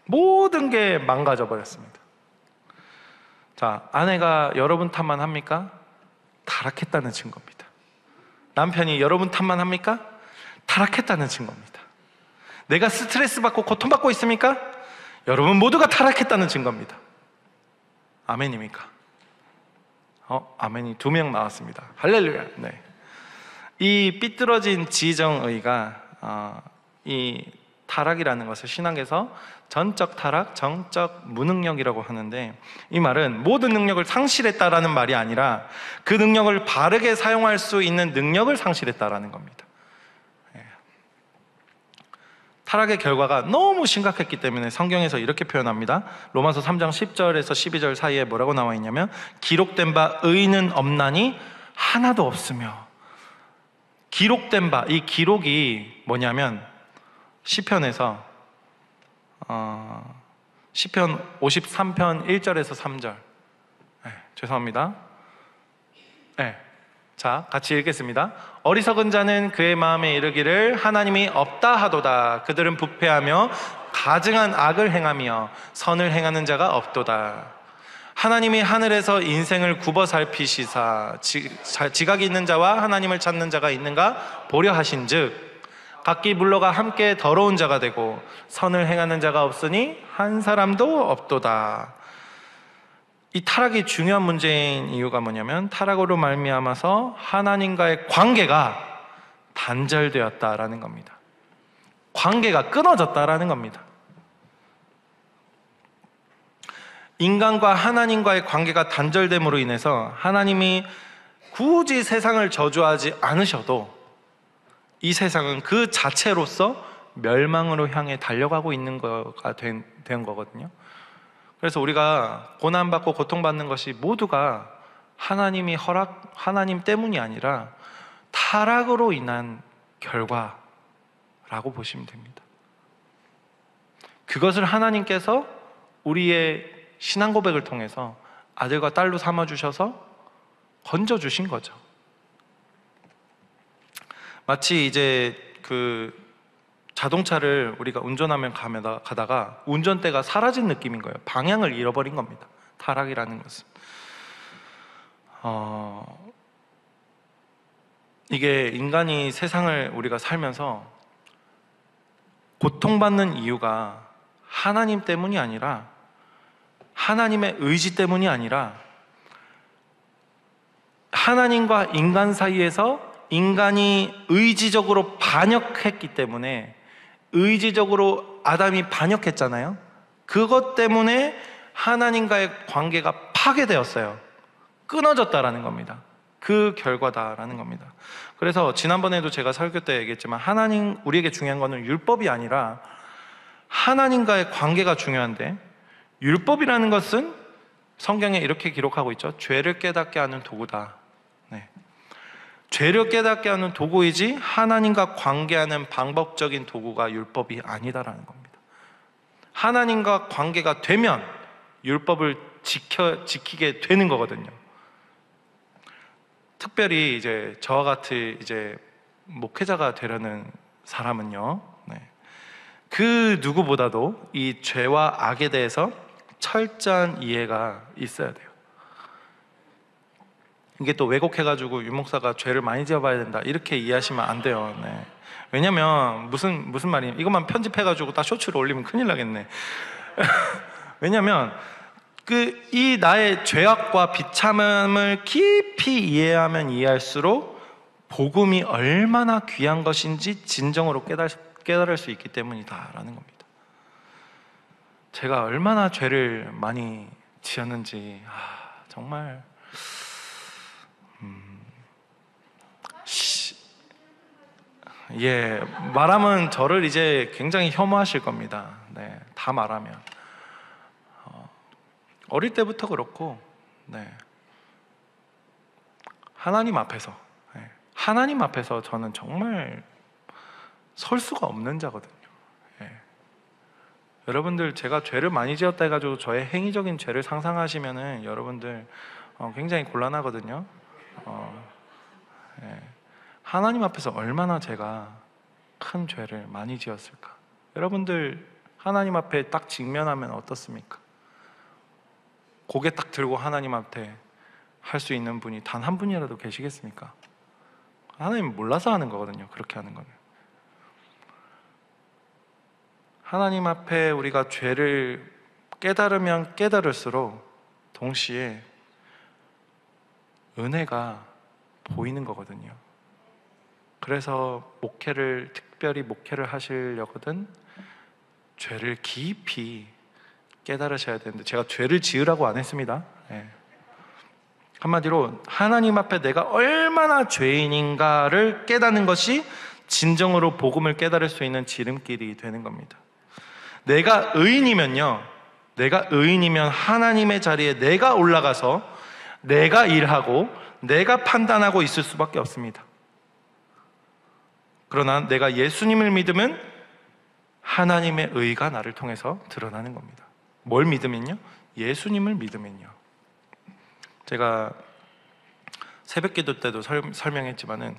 모든 게 망가져 버렸습니다. 자, 아내가 여러분 탓만 합니까? 타락했다는 증거입니다. 남편이 여러분 탓만 합니까? 타락했다는 증거입니다. 내가 스트레스 받고 고통받고 있습니까? 여러분 모두가 타락했다는 증거입니다. 아멘입니까? 아멘이 2명 나왔습니다. 할렐루야. 네. 이 삐뚤어진 지정의가 이 타락이라는 것을 신학에서 전적 타락, 정적 무능력이라고 하는데, 이 말은 모든 능력을 상실했다라는 말이 아니라 그 능력을 바르게 사용할 수 있는 능력을 상실했다라는 겁니다. 타락의 결과가 너무 심각했기 때문에 성경에서 이렇게 표현합니다. 로마서 3장 10절에서 12절 사이에 뭐라고 나와 있냐면, 기록된 바 의는 없나니 하나도 없으며. 기록된 바, 이 기록이 뭐냐면 시편에서 시편 53편 1절에서 3절, 죄송합니다. 네. 자, 같이 읽겠습니다. 어리석은 자는 그의 마음에 이르기를 하나님이 없다 하도다. 그들은 부패하며 가증한 악을 행하며 선을 행하는 자가 없도다. 하나님이 하늘에서 인생을 굽어 살피시사 지각이 있는 자와 하나님을 찾는 자가 있는가 보려 하신즉 각기 물러가 함께 더러운 자가 되고 선을 행하는 자가 없으니 한 사람도 없도다. 이 타락이 중요한 문제인 이유가 뭐냐면 타락으로 말미암아서 하나님과의 관계가 단절되었다라는 겁니다. 관계가 끊어졌다라는 겁니다. 인간과 하나님과의 관계가 단절됨으로 인해서 하나님이 굳이 세상을 저주하지 않으셔도 이 세상은 그 자체로서 멸망으로 향해 달려가고 있는 거가 된 거거든요. 그래서 우리가 고난받고 고통받는 것이 모두가 하나님 때문이 아니라 타락으로 인한 결과라고 보시면 됩니다. 그것을 하나님께서 우리의 신앙 고백을 통해서 아들과 딸로 삼아주셔서 건져주신 거죠. 마치 이제 자동차를 우리가 운전하면 가다가 운전대가 사라진 느낌인 거예요. 방향을 잃어버린 겁니다. 타락이라는 것은. 이게 인간이 세상을 우리가 살면서 고통받는 이유가 하나님 때문이 아니라 하나님의 의지 때문이 아니라 하나님과 인간 사이에서 인간이 의지적으로 반역했기 때문에 의지적으로 아담이 반역했잖아요. 그것 때문에 하나님과의 관계가 파괴되었어요. 끊어졌다라는 겁니다. 그 결과다라는 겁니다. 그래서 지난번에도 제가 설교 때 얘기했지만 우리에게 중요한 거는 율법이 아니라 하나님과의 관계가 중요한데 율법이라는 것은 성경에 이렇게 기록하고 있죠. 죄를 깨닫게 하는 도구다. 네. 죄를 깨닫게 하는 도구이지 하나님과 관계하는 방법적인 도구가 율법이 아니다라는 겁니다. 하나님과 관계가 되면 율법을 지키게 되는 거거든요. 특별히 이제 저와 같이 이제 목회자가 되려는 사람은요, 그 누구보다도 이 죄와 악에 대해서 철저한 이해가 있어야 돼요. 이게 또 왜곡해가지고 유목사가 죄를 많이 지어봐야 된다 이렇게 이해하시면 안 돼요. 왜냐면 무슨 말이냐, 이것만 편집해가지고 다 쇼츠로 올리면 큰일 나겠네. 왜냐면 이 나의 죄악과 비참함을 깊이 이해하면 이해할수록 복음이 얼마나 귀한 것인지 진정으로 깨달을 수 있기 때문이다라는 겁니다. 제가 얼마나 죄를 많이 지었는지 정말 말하면 저를 이제 굉장히 혐오하실 겁니다. 다 말하면 어릴 때부터 그렇고 하나님 앞에서 저는 정말 설 수가 없는 자거든요. 여러분들 제가 죄를 많이 지었다 해가지고 저의 행위적인 죄를 상상하시면은 여러분들 굉장히 곤란하거든요. 하나님 앞에서 얼마나 제가 큰 죄를 많이 지었을까. 여러분들 하나님 앞에 딱 직면하면 어떻습니까? 고개 딱 들고 하나님 앞에 할 수 있는 분이 단 한 분이라도 계시겠습니까? 하나님 몰라서 하는 거거든요. 그렇게 하는 거는. 하나님 앞에 우리가 죄를 깨달으면 깨달을수록 동시에 은혜가 보이는 거거든요. 그래서 특별히 목회를 하시려거든 죄를 깊이 깨달으셔야 되는데, 제가 죄를 지으라고 안 했습니다. 한마디로 하나님 앞에 내가 얼마나 죄인인가를 깨닫는 것이 진정으로 복음을 깨달을 수 있는 지름길이 되는 겁니다. 내가 의인이면 하나님의 자리에 내가 올라가서 내가 일하고 내가 판단하고 있을 수밖에 없습니다. 그러나 내가 예수님을 믿으면 하나님의 의가 나를 통해서 드러나는 겁니다. 뭘 믿으면요? 예수님을 믿으면요. 제가 새벽기도 때도 설명했지만은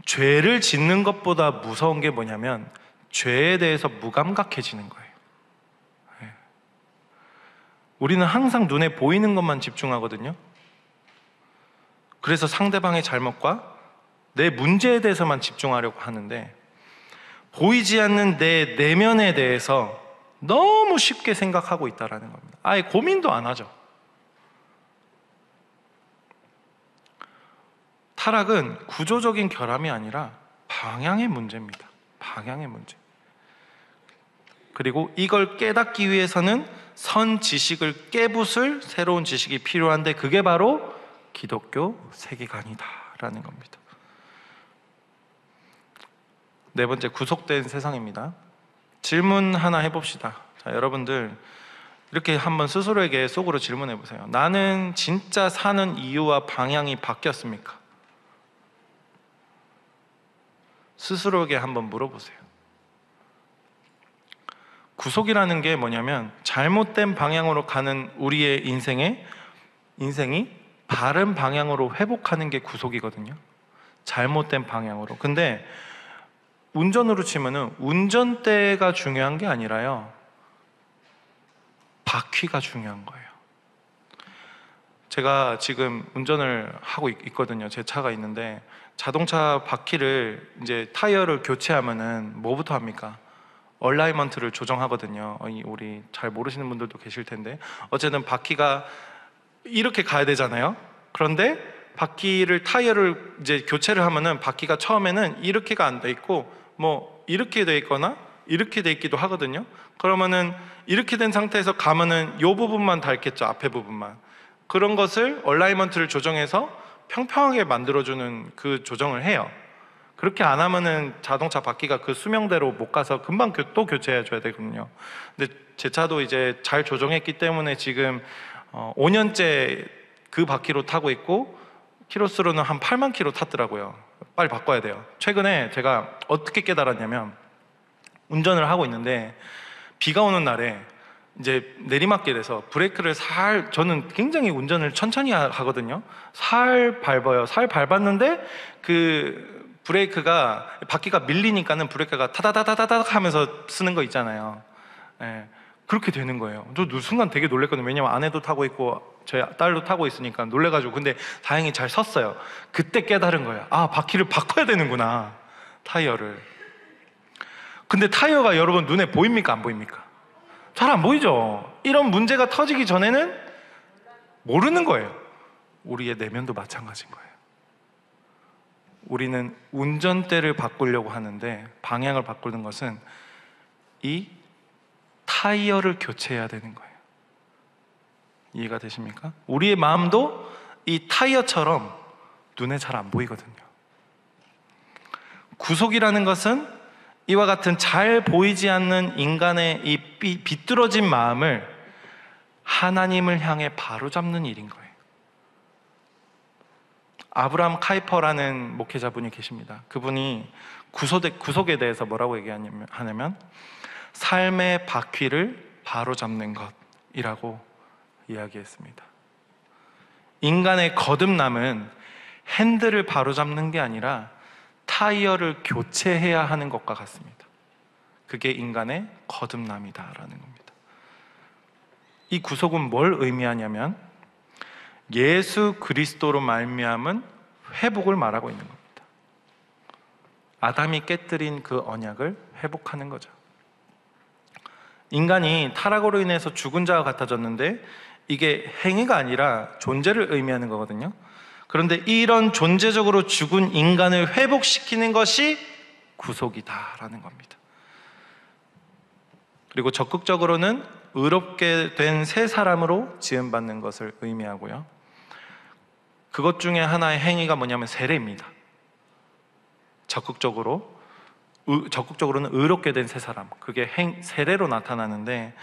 죄를 짓는 것보다 무서운 게 뭐냐면 죄에 대해서 무감각해지는 거예요. 예. 우리는 항상 눈에 보이는 것만 집중하거든요. 그래서 상대방의 잘못과 내 문제에 대해서만 집중하려고 하는데 보이지 않는 내 내면에 대해서 너무 쉽게 생각하고 있다는 겁니다. 아예 고민도 안 하죠. 타락은 구조적인 결함이 아니라 방향의 문제입니다. 방향의 문제. 그리고 이걸 깨닫기 위해서는 선 지식을 깨부술 새로운 지식이 필요한데 그게 바로 기독교 세계관이다라는 겁니다. 네 번째, 구속된 세상입니다. 질문 하나 해봅시다. 자, 여러분들 이렇게 한번 스스로에게 속으로 질문해 보세요. 나는 진짜 사는 이유와 방향이 바뀌었습니까? 스스로에게 한번 물어보세요. 구속이라는 게 뭐냐면 잘못된 방향으로 가는 우리의 인생이 바른 방향으로 회복하는 게 구속이거든요. 잘못된 방향으로. 근데 운전으로 치면은 운전대가 중요한 게 아니라요, 바퀴가 중요한 거예요. 제가 지금 운전을 하고 있거든요. 제 차가 있는데 자동차 바퀴를 이제 타이어를 교체하면은 뭐부터 합니까? 얼라이먼트를 조정하거든요. 우리 잘 모르시는 분들도 계실 텐데 어쨌든 바퀴가 이렇게 가야 되잖아요. 그런데 타이어를 이제 교체를 하면은 바퀴가 처음에는 이렇게가 안 돼 있고 뭐 이렇게 돼 있거나 이렇게 돼 있기도 하거든요. 그러면은 이렇게 된 상태에서 가면은 요 부분만 닳겠죠. 앞에 부분만. 그런 것을 얼라이먼트를 조정해서 평평하게 만들어주는 그 조정을 해요. 그렇게 안 하면은 자동차 바퀴가 그 수명대로 못 가서 금방 또 교체해 줘야 되거든요. 근데 제 차도 이제 잘 조정했기 때문에 지금 5년째 그 바퀴로 타고 있고 키로수로는 한 8만 킬로 탔더라고요. 빨리 바꿔야 돼요. 최근에 제가 어떻게 깨달았냐면 운전을 하고 있는데 비가 오는 날에 이제 내리막길에서 브레이크를 저는 굉장히 운전을 천천히 하거든요. 살 밟아요. 살 밟았는데 그 브레이크가 바퀴가 밀리니까는 브레이크가 타다다다다닥 하면서 쓰는 거 있잖아요. 예, 그렇게 되는 거예요. 저 순간 되게 놀랐거든요. 왜냐면 아내도 타고 있고 저희 딸도 타고 있으니까 놀래가지고. 근데 다행히 잘 섰어요. 그때 깨달은 거예요. 아, 바퀴를 바꿔야 되는구나, 타이어를. 근데 타이어가 여러분 눈에 보입니까, 안 보입니까? 잘 안 보이죠. 이런 문제가 터지기 전에는 모르는 거예요. 우리의 내면도 마찬가지인 거예요. 우리는 운전대를 바꾸려고 하는데 방향을 바꾸는 것은 이 타이어를 교체해야 되는 거예요. 이해가 되십니까? 우리의 마음도 이 타이어처럼 눈에 잘 안 보이거든요. 구속이라는 것은 이와 같은 잘 보이지 않는 인간의 이 비뚤어진 마음을 하나님을 향해 바로잡는 일인 거예요. 아브라함 카이퍼라는 목회자분이 계십니다. 그분이 구속에 대해서 뭐라고 얘기하냐면 삶의 바퀴를 바로잡는 것이라고 이야기했습니다. 인간의 거듭남은 핸들을 바로잡는 게 아니라 타이어를 교체해야 하는 것과 같습니다. 그게 인간의 거듭남이다라는 겁니다. 이 구속은 뭘 의미하냐면 예수 그리스도로 말미암은 회복을 말하고 있는 겁니다. 아담이 깨뜨린 그 언약을 회복하는 거죠. 인간이 타락으로 인해서 죽은 자와 같아졌는데 이게 행위가 아니라 존재를 의미하는 거거든요. 그런데 이런 존재적으로 죽은 인간을 회복시키는 것이 구속이다라는 겁니다. 그리고 적극적으로는 의롭게 된 새 사람으로 지음받는 것을 의미하고요. 그것 중에 하나의 행위가 뭐냐면 세례입니다. 적극적으로는 의롭게 된 새 사람, 그게 세례로 나타나는데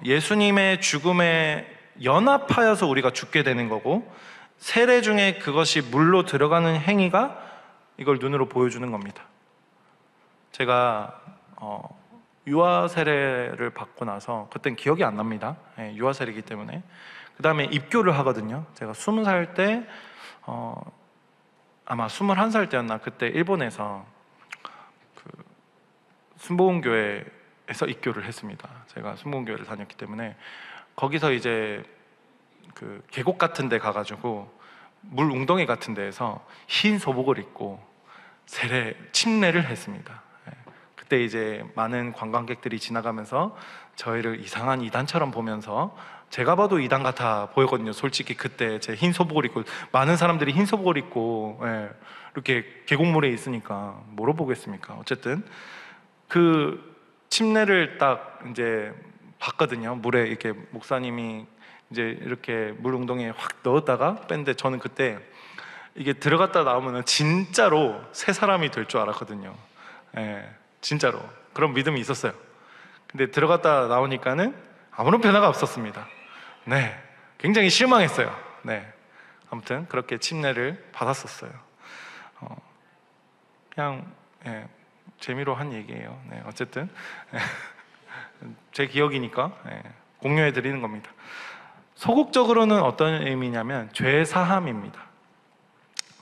예수님의 죽음에 연합하여서 우리가 죽게 되는 거고, 세례 중에 그것이 물로 들어가는 행위가 이걸 눈으로 보여주는 겁니다. 제가 유아 세례를 받고 나서 그땐 기억이 안 납니다. 유아 세례이기 때문에. 그 다음에 입교를 하거든요. 제가 20살 때 아마 21살 때였나, 그때 일본에서 그 순복음교회에서 입교를 했습니다. 제가 순복음교회를 다녔기 때문에 거기서 이제 그 계곡 같은 데 가가지고 물 웅덩이 같은 데에서 흰 소복을 입고 침례를 했습니다. 그때 이제 많은 관광객들이 지나가면서 저희를 이상한 이단처럼 보면서, 제가 봐도 이단 같아 보였거든요. 솔직히 그때 제 흰 소복을 입고, 많은 사람들이 흰 소복을 입고 이렇게 계곡물에 있으니까 뭐로 보겠습니까? 어쨌든 그 침례를 딱 이제 봤거든요. 물에 이렇게 목사님이 이제 이렇게 물 웅덩이에 확 넣었다가 뺐는데, 저는 그때 이게 들어갔다 나오면 진짜로 새 사람이 될 줄 알았거든요. 진짜로 그런 믿음이 있었어요. 근데 들어갔다 나오니까는 아무런 변화가 없었습니다. 네, 굉장히 실망했어요. 네, 아무튼 그렇게 침례를 받았었어요. 그냥 재미로 한 얘기예요. 네, 어쨌든 제 기억이니까 공유해 드리는 겁니다. 소극적으로는 어떤 의미냐면 죄 사함입니다.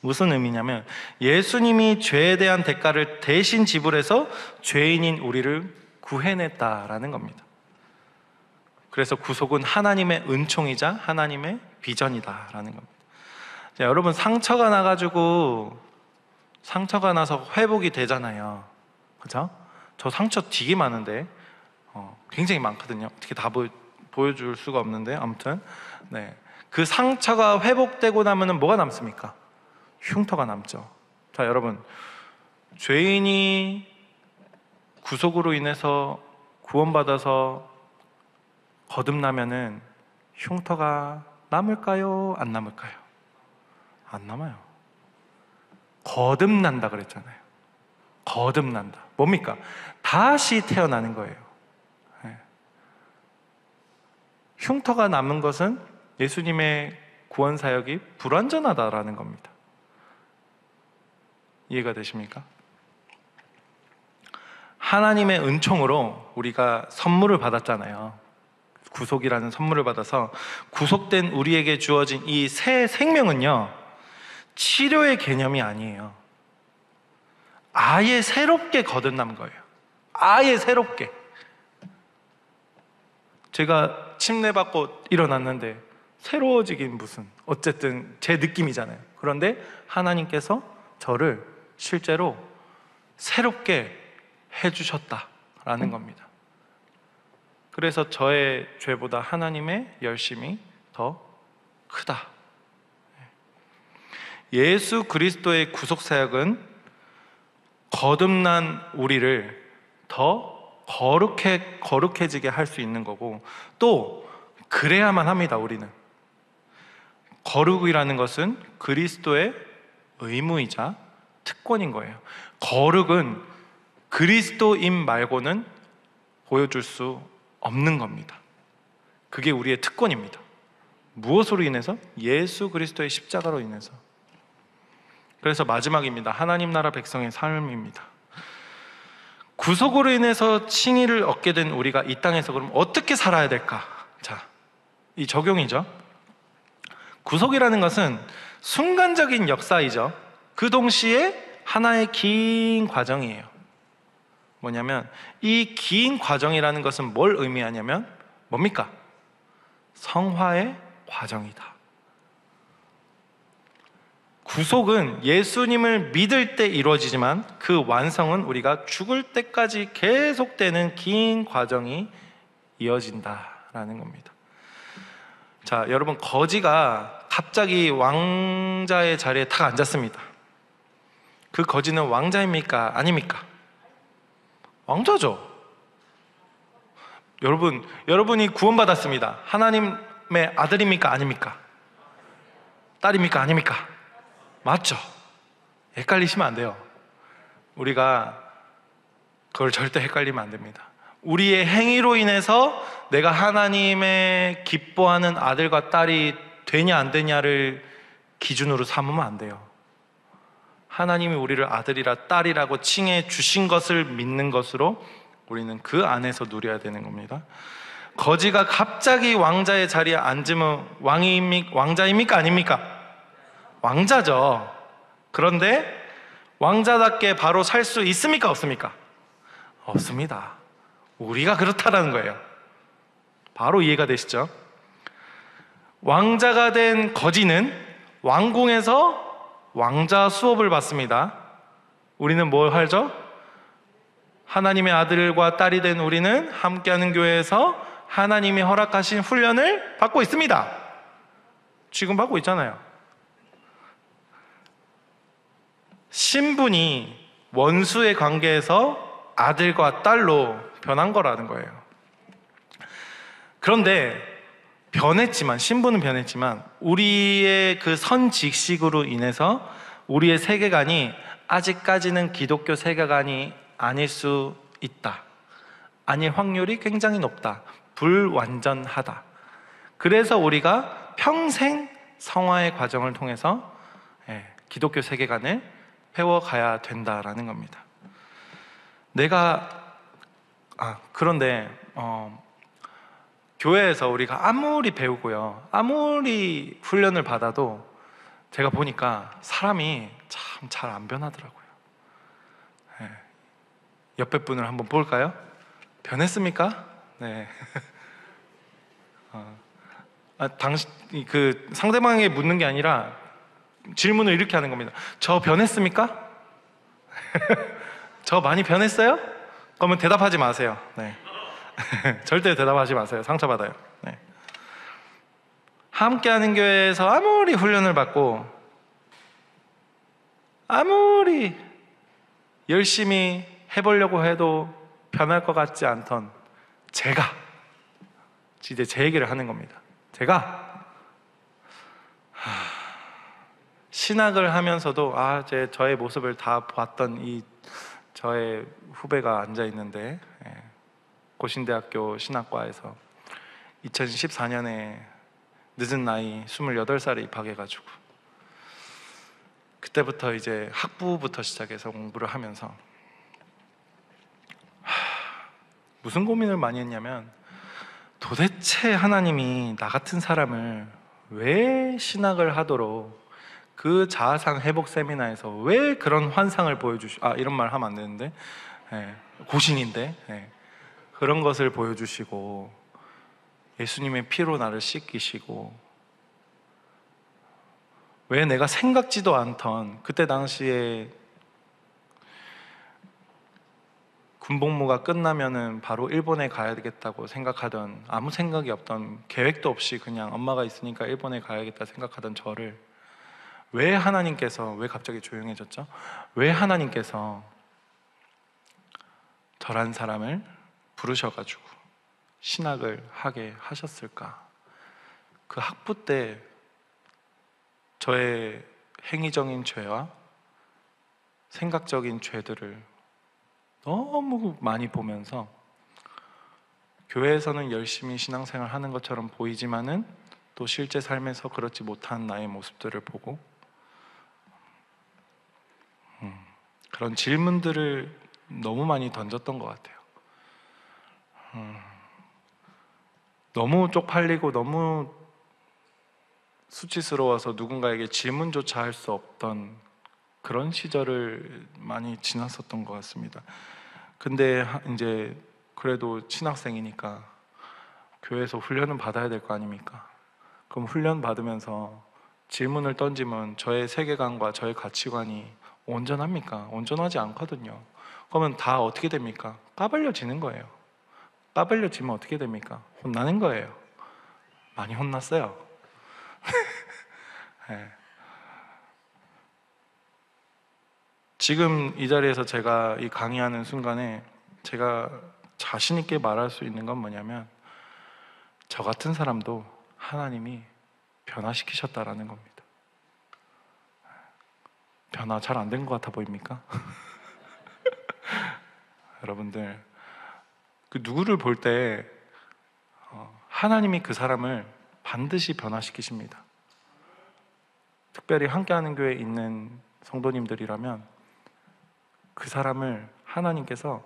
무슨 의미냐면 예수님이 죄에 대한 대가를 대신 지불해서 죄인인 우리를 구해냈다라는 겁니다. 그래서 구속은 하나님의 은총이자 하나님의 비전이다라는 겁니다. 자, 여러분, 상처가 나서 회복이 되잖아요. 그죠? 저 상처 되게 많은데 굉장히 많거든요. 어떻게 다 보여줄 수가 없는데, 아무튼 그 상처가 회복되고 나면은 뭐가 남습니까? 흉터가 남죠. 자, 여러분, 죄인이 구속으로 인해서 구원받아서 거듭나면은 흉터가 남을까요? 안 남을까요? 안 남아요. 거듭난다 그랬잖아요. 거듭난다. 뭡니까? 다시 태어나는 거예요. 흉터가 남은 것은 예수님의 구원 사역이 불완전하다라는 겁니다. 이해가 되십니까? 하나님의 은총으로 우리가 선물을 받았잖아요. 구속이라는 선물을 받아서 구속된 우리에게 주어진 이 새 생명은요, 치료의 개념이 아니에요. 아예 새롭게 거듭난 거예요. 아예 새롭게. 제가 침례받고 일어났는데 새로워지긴 무슨, 어쨌든 제 느낌이잖아요. 그런데 하나님께서 저를 실제로 새롭게 해주셨다라는 겁니다. 그래서 저의 죄보다 하나님의 열심이 더 크다. 예수 그리스도의 구속 사역은 거듭난 우리를 더 거룩해지게 할 수 있는 거고, 또 그래야만 합니다. 우리는 거룩이라는 것은 그리스도의 의무이자 특권인 거예요. 거룩은 그리스도인 말고는 보여줄 수 없는 겁니다. 그게 우리의 특권입니다. 무엇으로 인해서? 예수 그리스도의 십자가로 인해서. 그래서 마지막입니다. 하나님 나라 백성의 삶입니다. 구속으로 인해서 칭의를 얻게 된 우리가 이 땅에서 그럼 어떻게 살아야 될까? 자, 이 적용이죠. 구속이라는 것은 순간적인 역사이죠. 그 동시에 하나의 긴 과정이에요. 뭐냐면 이 긴 과정이라는 것은 뭘 의미하냐면 뭡니까? 성화의 과정이다. 구속은 예수님을 믿을 때 이루어지지만 그 완성은 우리가 죽을 때까지 계속되는 긴 과정이 이어진다라는 겁니다. 자, 여러분, 거지가 갑자기 왕자의 자리에 탁 앉았습니다. 그 거지는 왕자입니까? 아닙니까? 왕자죠. 여러분이 구원받았습니다. 하나님의 아들입니까? 아닙니까? 딸입니까? 아닙니까? 맞죠? 헷갈리시면 안 돼요. 우리가 그걸 절대 헷갈리면 안 됩니다. 우리의 행위로 인해서 내가 하나님의 기뻐하는 아들과 딸이 되냐 안 되냐를 기준으로 삼으면 안 돼요. 하나님이 우리를 아들이라 딸이라고 칭해 주신 것을 믿는 것으로 우리는 그 안에서 누려야 되는 겁니다. 거지가 갑자기 왕자의 자리에 앉으면 왕자입니까? 아닙니까? 왕자죠. 그런데 왕자답게 바로 살 수 있습니까? 없습니까? 없습니다. 우리가 그렇다라는 거예요. 바로 이해가 되시죠? 왕자가 된 거지는 왕궁에서 왕자 수업을 받습니다. 우리는 뭘 하죠? 하나님의 아들과 딸이 된 우리는 함께하는 교회에서 하나님이 허락하신 훈련을 받고 있습니다. 지금 받고 있잖아요. 신분이 원수의 관계에서 아들과 딸로 변한 거라는 거예요. 그런데 신분은 변했지만 우리의 그 선직식으로 인해서 우리의 세계관이 아직까지는 기독교 세계관이 아닐 수 있다. 아닐 확률이 굉장히 높다. 불완전하다. 그래서 우리가 평생 성화의 과정을 통해서 기독교 세계관을 배워가야 된다라는 겁니다. 그런데 교회에서 우리가 아무리 배우고요, 아무리 훈련을 받아도 제가 보니까 사람이 참 잘 안 변하더라고요. 옆에 분을 한번 볼까요? 변했습니까? 네. 상대방에게 묻는 게 아니라 질문을 이렇게 하는 겁니다. 저 변했습니까? 저 많이 변했어요? 그러면 대답하지 마세요. 네. 절대 대답하지 마세요. 상처받아요. 네. 함께하는 교회에서 아무리 훈련을 받고 아무리 열심히 해보려고 해도 변할 것 같지 않던 제가 이제 제 얘기를 하는 겁니다. 제가 신학을 하면서도 저의 모습을 다 봤던 이 저의 후배가 앉아 있는데 고신대학교 신학과에서 2014년에 늦은 나이 28살에 입학해가지고 그때부터 이제 학부부터 시작해서 공부를 하면서 무슨 고민을 많이 했냐면 도대체 하나님이 나 같은 사람을 왜 신학을 하도록 그 자아상 회복 세미나에서 왜 그런 환상을 이런 말 하면 안 되는데 고신인데 그런 것을 보여주시고 예수님의 피로 나를 씻기시고 왜 내가 생각지도 않던 그때 당시에 군복무가 끝나면은 바로 일본에 가야 되겠다고 생각하던 아무 생각이 없던 계획도 없이 그냥 엄마가 있으니까 일본에 가야겠다 생각하던 저를 왜 갑자기 조용해졌죠? 왜 하나님께서 저란 사람을 부르셔가지고 신학을 하게 하셨을까? 그 학부 때 저의 행위적인 죄와 생각적인 죄들을 너무 많이 보면서 교회에서는 열심히 신앙생활 하는 것처럼 보이지만은 또 실제 삶에서 그렇지 못한 나의 모습들을 보고 그런 질문들을 너무 많이 던졌던 것 같아요. 너무 쪽팔리고 너무 수치스러워서 누군가에게 질문조차 할 수 없던 그런 시절을 많이 지났었던 것 같습니다. 근데 이제 그래도 신학생이니까 교회에서 훈련은 받아야 될 거 아닙니까? 그럼 훈련 받으면서 질문을 던지면 저의 세계관과 저의 가치관이 온전합니까? 온전하지 않거든요. 그러면 다 어떻게 됩니까? 까발려지는 거예요. 까발려지면 어떻게 됩니까? 혼나는 거예요. 많이 혼났어요. 네. 지금 이 자리에서 제가 이 강의하는 순간에 제가 자신 있게 말할 수 있는 건 뭐냐면 저 같은 사람도 하나님이 변화시키셨다라는 겁니다. 변화 잘 안 된 것 같아 보입니까? 여러분들 그 누구를 볼 때 하나님이 그 사람을 반드시 변화시키십니다. 특별히 함께하는 교회에 있는 성도님들이라면 그 사람을 하나님께서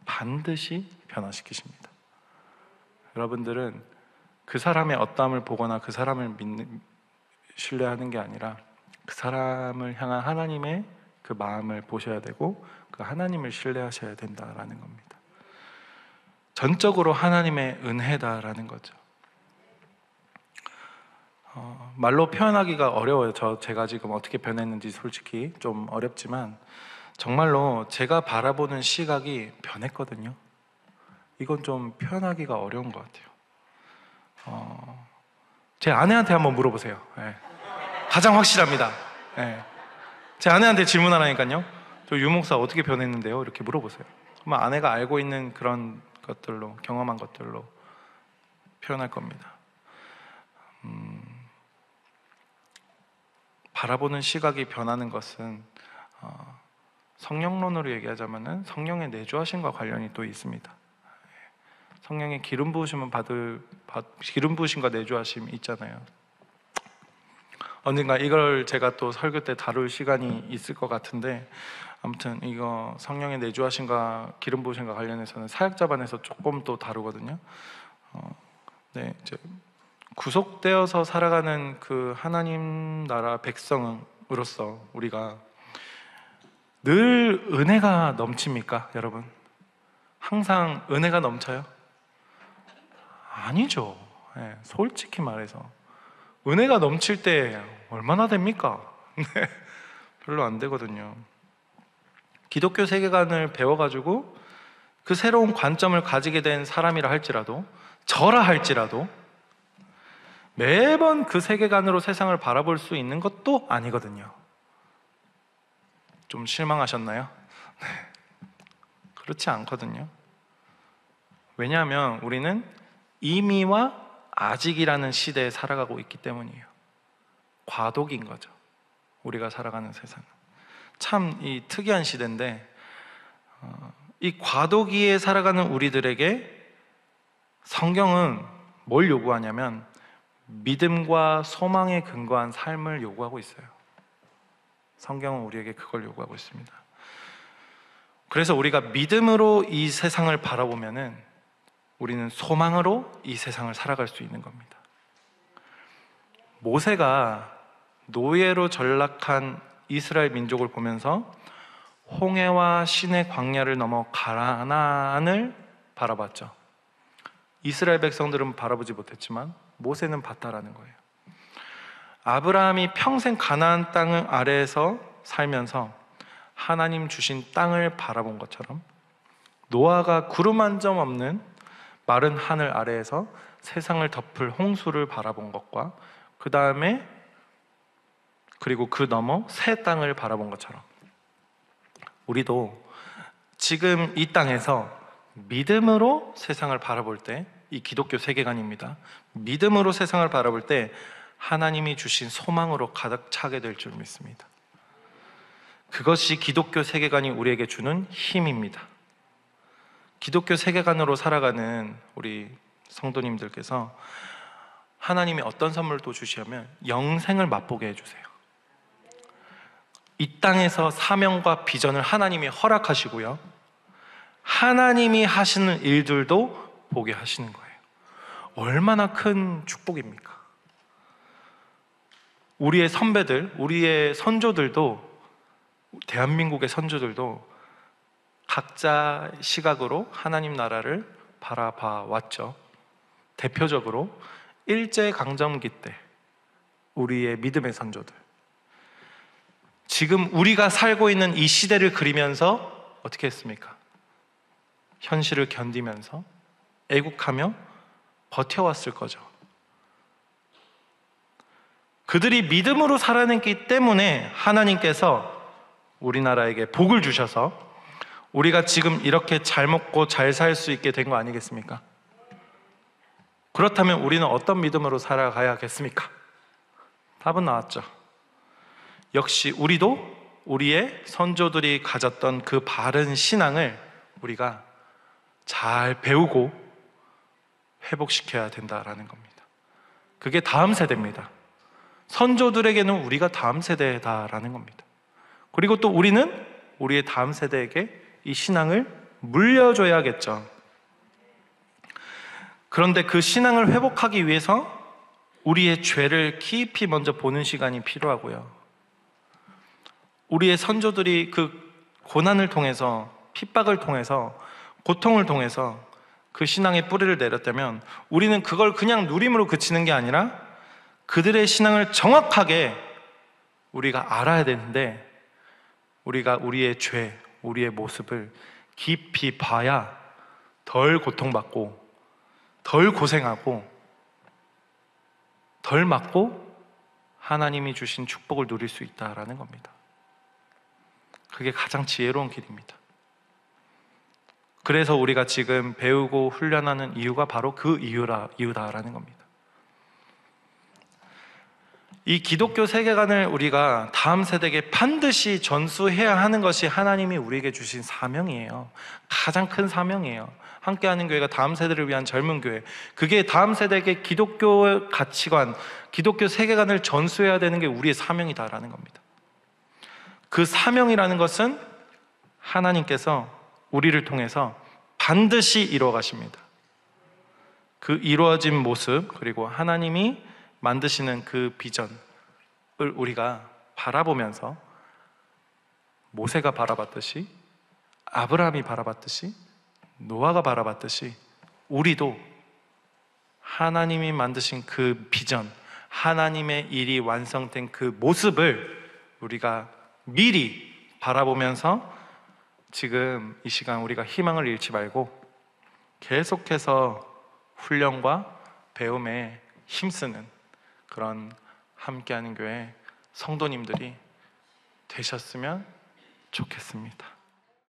반드시 변화시키십니다. 여러분들은 그 사람의 어떠함을 보거나 그 사람을 신뢰하는 게 아니라 그 사람을 향한 하나님의 그 마음을 보셔야 되고 그 하나님을 신뢰하셔야 된다라는 겁니다. 전적으로 하나님의 은혜다라는 거죠. 말로 표현하기가 어려워요. 제가 지금 어떻게 변했는지 솔직히 좀 어렵지만 정말로 제가 바라보는 시각이 변했거든요. 이건 좀 표현하기가 어려운 것 같아요. 제 아내한테 한번 물어보세요. 네. 가장 확실합니다. 네. 제 아내한테 질문하라니까요. 저 유목사 어떻게 변했는데요? 이렇게 물어보세요. 그러면 아내가 알고 있는 그런 것들로, 경험한 것들로 표현할 겁니다. 바라보는 시각이 변하는 것은 성령론으로 얘기하자면은 성령의 내주하심과 관련이 또 있습니다. 성령의 기름 부으심과 내주하심 있잖아요. 언젠가 이걸 제가 또 설교 때 다룰 시간이 있을 것 같은데, 아무튼 이거 성령의 내주하심과 기름 부으심과 관련해서는 사역자반에서 조금 또 다루거든요. 네, 이제 구속되어서 살아가는 그 하나님 나라 백성으로서 우리가 늘 은혜가 넘칩니까, 여러분? 항상 은혜가 넘쳐요? 아니죠. 네, 솔직히 말해서 은혜가 넘칠 때 얼마나 됩니까? 네, 별로 안 되거든요. 기독교 세계관을 배워가지고 그 새로운 관점을 가지게 된 사람이라 할지라도, 저라 할지라도 매번 그 세계관으로 세상을 바라볼 수 있는 것도 아니거든요. 좀 실망하셨나요? 네, 그렇지 않거든요. 왜냐하면 우리는 이미와 아직이라는 시대에 살아가고 있기 때문이에요. 과도기인 거죠. 우리가 살아가는 세상은 참 이 특이한 시대인데, 이 과도기에 살아가는 우리들에게 성경은 뭘 요구하냐면 믿음과 소망에 근거한 삶을 요구하고 있어요. 성경은 우리에게 그걸 요구하고 있습니다. 그래서 우리가 믿음으로 이 세상을 바라보면은 우리는 소망으로 이 세상을 살아갈 수 있는 겁니다. 모세가 노예로 전락한 이스라엘 민족을 보면서 홍해와 시내 광야를 넘어 가나안을 바라봤죠. 이스라엘 백성들은 바라보지 못했지만 모세는 봤다라는 거예요. 아브라함이 평생 가나안 땅 아래에서 살면서 하나님 주신 땅을 바라본 것처럼 노아가 구름 한 점 없는 마른 하늘 아래에서 세상을 덮을 홍수를 바라본 것과 그 다음에 그리고 그 너머 새 땅을 바라본 것처럼 우리도 지금 이 땅에서 믿음으로 세상을 바라볼 때, 이 기독교 세계관입니다. 믿음으로 세상을 바라볼 때 하나님이 주신 소망으로 가득 차게 될 줄 믿습니다. 그것이 기독교 세계관이 우리에게 주는 힘입니다. 기독교 세계관으로 살아가는 우리 성도님들께서 하나님이 어떤 선물을 또 주시냐면 영생을 맛보게 해주세요. 이 땅에서 사명과 비전을 하나님이 허락하시고요, 하나님이 하시는 일들도 보게 하시는 거예요. 얼마나 큰 축복입니까? 우리의 선배들, 우리의 선조들도, 대한민국의 선조들도 각자 시각으로 하나님 나라를 바라봐 왔죠. 대표적으로 일제강점기 때 우리의 믿음의 선조들, 지금 우리가 살고 있는 이 시대를 그리면서 어떻게 했습니까? 현실을 견디면서 애국하며 버텨왔을 거죠. 그들이 믿음으로 살아냈기 때문에 하나님께서 우리나라에게 복을 주셔서 우리가 지금 이렇게 잘 먹고 잘 살 수 있게 된 거 아니겠습니까? 그렇다면 우리는 어떤 믿음으로 살아가야겠습니까? 답은 나왔죠. 역시 우리도 우리의 선조들이 가졌던 그 바른 신앙을 우리가 잘 배우고 회복시켜야 된다라는 겁니다. 그게 다음 세대입니다. 선조들에게는 우리가 다음 세대다라는 겁니다. 그리고 또 우리는 우리의 다음 세대에게 이 신앙을 물려줘야겠죠. 그런데 그 신앙을 회복하기 위해서 우리의 죄를 깊이 먼저 보는 시간이 필요하고요, 우리의 선조들이 그 고난을 통해서, 핍박을 통해서, 고통을 통해서 그 신앙의 뿌리를 내렸다면 우리는 그걸 그냥 누림으로 그치는 게 아니라 그들의 신앙을 정확하게 우리가 알아야 되는데, 우리가 우리의 죄, 우리의 모습을 깊이 봐야 덜 고통받고 덜 고생하고 덜 맞고 하나님이 주신 축복을 누릴 수 있다라는 겁니다. 그게 가장 지혜로운 길입니다. 그래서 우리가 지금 배우고 훈련하는 이유가 바로 그 이유다라는 겁니다. 이 기독교 세계관을 우리가 다음 세대에게 반드시 전수해야 하는 것이 하나님이 우리에게 주신 사명이에요. 가장 큰 사명이에요. 함께하는 교회가 다음 세대를 위한 젊은 교회, 그게 다음 세대에게 기독교 가치관, 기독교 세계관을 전수해야 되는 게 우리의 사명이다라는 겁니다. 그 사명이라는 것은 하나님께서 우리를 통해서 반드시 이루어 가십니다. 그 이루어진 모습, 그리고 하나님이 만드시는 그 비전을 우리가 바라보면서 모세가 바라봤듯이, 아브라함이 바라봤듯이, 노아가 바라봤듯이 우리도 하나님이 만드신 그 비전, 하나님의 일이 완성된 그 모습을 우리가 미리 바라보면서 지금 이 시간 우리가 희망을 잃지 말고 계속해서 훈련과 배움에 힘쓰는 그런 함께하는 교회 성도님들이 되셨으면 좋겠습니다.